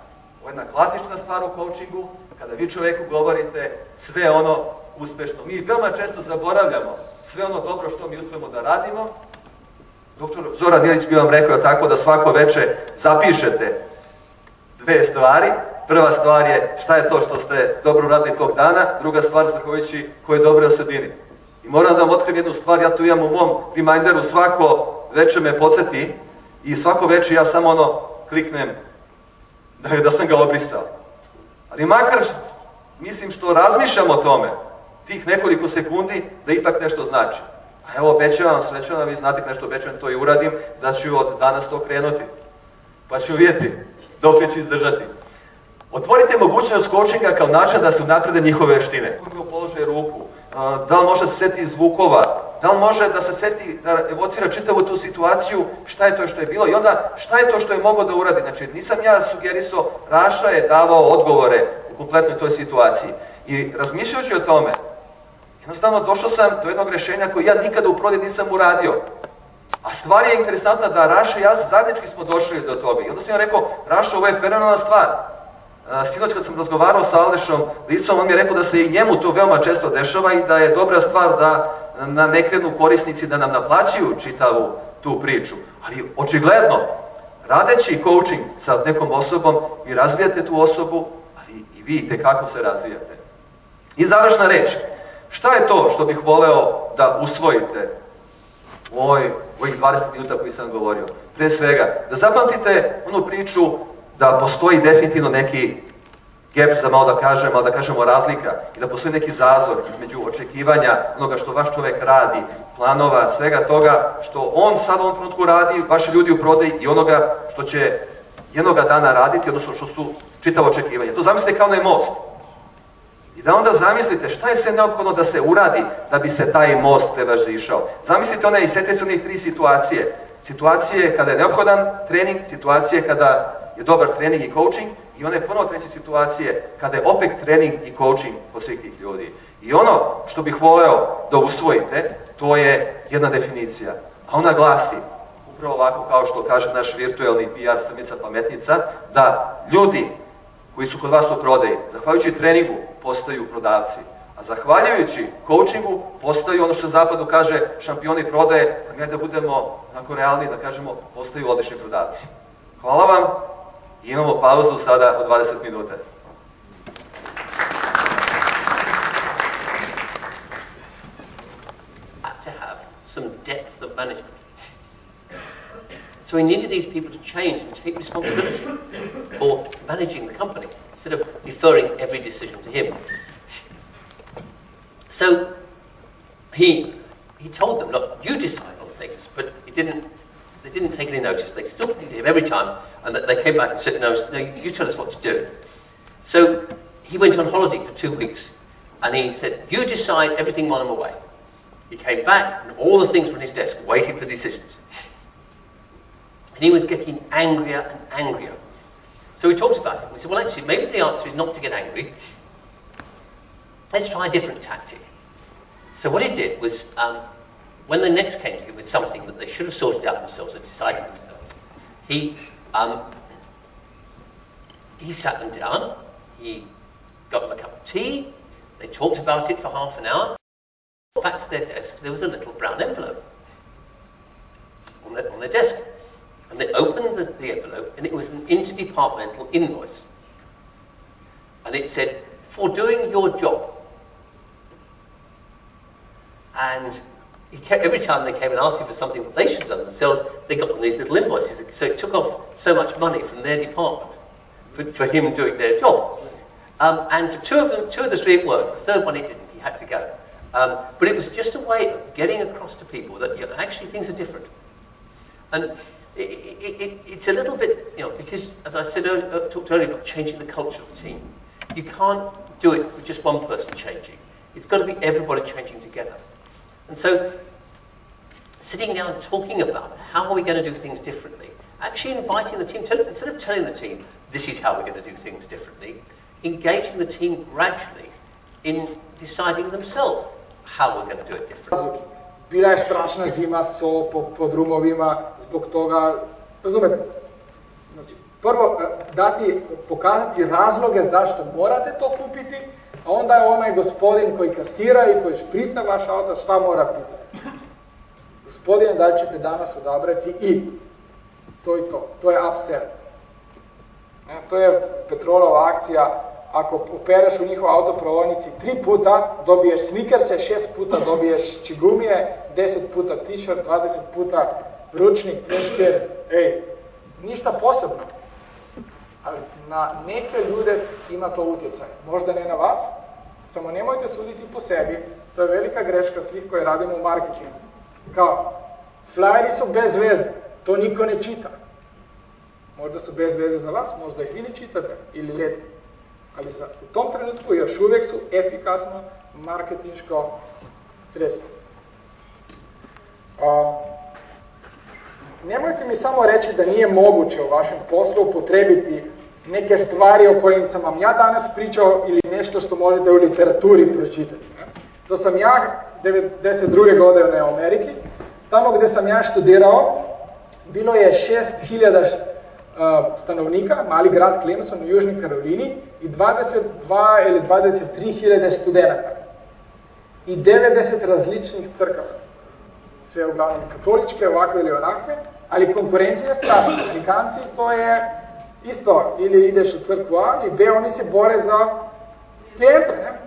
Ovo je jedna klasična stvar u coachingu, kada vi čovjeku govorite sve ono uspešno. Mi veoma često zaboravljamo sve ono dobro što mi uspemo da radimo. Doktor Zoran Djelić bi vam rekao tako da svako veče zapišete dve stvari. Prva stvar je šta je to što ste dobro uradili tog dana, druga stvar zahvaljujući koje dobre osobini. I moram da vam otkrijem jednu stvar, ja tu imam u mom reminderu, svako veče me podsjeti i svako veče ja samo ono kliknem da sam ga obrisao. Ali makar, mislim što razmišljam o tome, tih nekoliko sekundi, da ipak nešto znači. A evo, obećavam, svećavam, vi znate nešto obećavam, to i uradim, da ću od danas to krenuti. Pa ću vidjeti dok ću izdržati. Otvorite mogućnost coachinga kao način da se unaprede njihove veštine. Kako polože ruku, da li može se setiti zvukova, da li može da se seti, da evocira čitavu tu situaciju, šta je to što je bilo i onda šta je to što je mogao da uradi. Znači, nisam ja sugerisao, Raša je davao odgovore u kompletnoj toj situaciji. I razmišljajući o tome, jednostavno došao sam do jednog rješenja koje ja nikada u prodaji nisam uradio. A stvar je interesantna da Raša i ja zajednički smo došli do toga. I onda sam ja rekao, Raša, ovo je fenomenalna stvar. Sinoć kad sam razgovarao sa Alešom Lisom, on mi je rekao da se i njemu to veoma često dešava i da je dobra stvar da ne krenu korisnici da nam naplaćuju čitavu tu priču. Ali očigledno, radeći coaching sa nekom osobom, vi razvijate tu osobu, ali i vi itekako se razvijate. I završna reč. Šta je to što bih voleo da usvojite u ovih 20 minuta koji sam govorio? Pre svega, da zapamtite onu priču da postoji definitivno neki gap, za malo da kažemo razlika, i da postoji neki zazor između očekivanja onoga što vaš čovjek radi, planova, svega toga što on sad u ovom trenutku radi, vaši ljudi u prodaji i onoga što će jednoga dana raditi, odnosno što su čitavo očekivanje. To zamislite kao onaj most. I da onda zamislite šta je sve neophodno da se uradi da bi se taj most prevazišao. Zamislite i setite se onih 3 situacije. Situacije kada je neophodan trening, situacije kada je dobar trening i coaching i one ponovo treće situacije kada je opet trening i coaching kod svih tih ljudi. I ono što bih voleo da usvojite, to je jedna definicija. A ona glasi, upravo ovako kao što kaže naš virtualni PR Srmica Pametnica, da ljudi koji su kod vas u prodaji, zahvaljujući treningu, postaju prodavci. A zahvaljujući coachingu, postaju ono što zapadu kaže šampioni prodaje, a mi da budemo onako realni, da kažemo, postaju odlični prodavci. Hvala vam i imamo pauzu sada od 20 minuta. To have some depth of management. So he needed these people to change and take responsibility for managing the company instead of deferring every decision to him. So he told them, look, you decide on things, but they didn't take any notice. They still paid him every time, and they came back and said, no, you tell us what to do. So he went on holiday for 2 weeks, and he said, you decide everything while I'm away. He came back, and all the things were on his desk, waiting for decisions. And he was getting angrier and angrier. So we talked about it. We said, well, actually, maybe the answer is not to get angry. Let's try a different tactic. So what he did was, when they next came to him with something that they should have sorted out themselves or decided themselves, he sat them down, he got them a cup of tea, they talked about it for half an hour. Back to their desk, there was a little brown envelope on their desk. And they opened the envelope, and it was an interdepartmental invoice. And it said, for doing your job. And every time they came and asked him for something that they should have done themselves, they got these little invoices. So it took off so much money from their department for him doing their job. And for two of the three it worked. The third one it didn't. He had to go. But it was just a way of getting across to people that actually things are different. And it's a little bit, it is, as I said earlier, talked earlier about changing the culture of the team. You can't do it with just one person changing. It's got to be everybody changing together. And so, sitting down and talking about how are we going to do things differently, actually inviting the team, instead of telling the team, this is how we're going to do things differently, engaging the team gradually in deciding themselves how we're going to do it differently. Bila je strašna zima, so po drumovima, zbog toga, razumete? Znači, prvo pokazati razloge zašto morate to kupiti, a onda je onaj gospodin koji kasira i koji šprica vaš auto, šta mora pitati? Gospodine, da li ćete danas odabrati i to i to. To je upsell. To je Petrolova akcija. Ako opereš u njihovoj autoprodajnici 3 puta, dobiješ snikerse, 6 puta dobiješ čigumije, 10 puta t-shirt, 20 puta ručnik, peškir, ništa posebno. Ali na neke ljude ima to utjecaj. Možda ne na vas, samo nemojte suditi po sebi. To je velika greška svih koji radimo u marketingu. Kao, flyeri su bez veze, to niko ne čita. Možda su bez veze za vas, možda ih vi ne čitate ili rijetko. Ali u tom trenutku još uvijek su efikasno marketinško sredstvo. Nemojte mi samo reći da nije moguće u vašem poslu upotrebiti neke stvari o kojim sam vam ja danas pričao ili nešto što možete u literaturi pročitati. To sam ja 92. godine u Ameriki. Tamo gdje sam ja študirao, bilo je 6000 stanovnika, mali grad Clemson u Južnoj Karolini i 22 ili 23.000 studenata i 90 različnih crkava. Sve uglavnom katoličke, ovakve ili onakve, ali konkurencija je strašna. Amerikanci to je isto, ili ideš u crkvu A ili B, oni se bore za klijente, ne?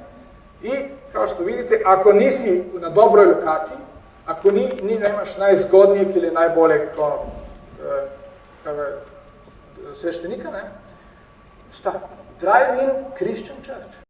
I kao što vidite, ako nisi na dobroj lokaciji, ako nemaš najzgodnijeg ili najboljeg sveštenika, ne? Šta? Drive-in Christian Church.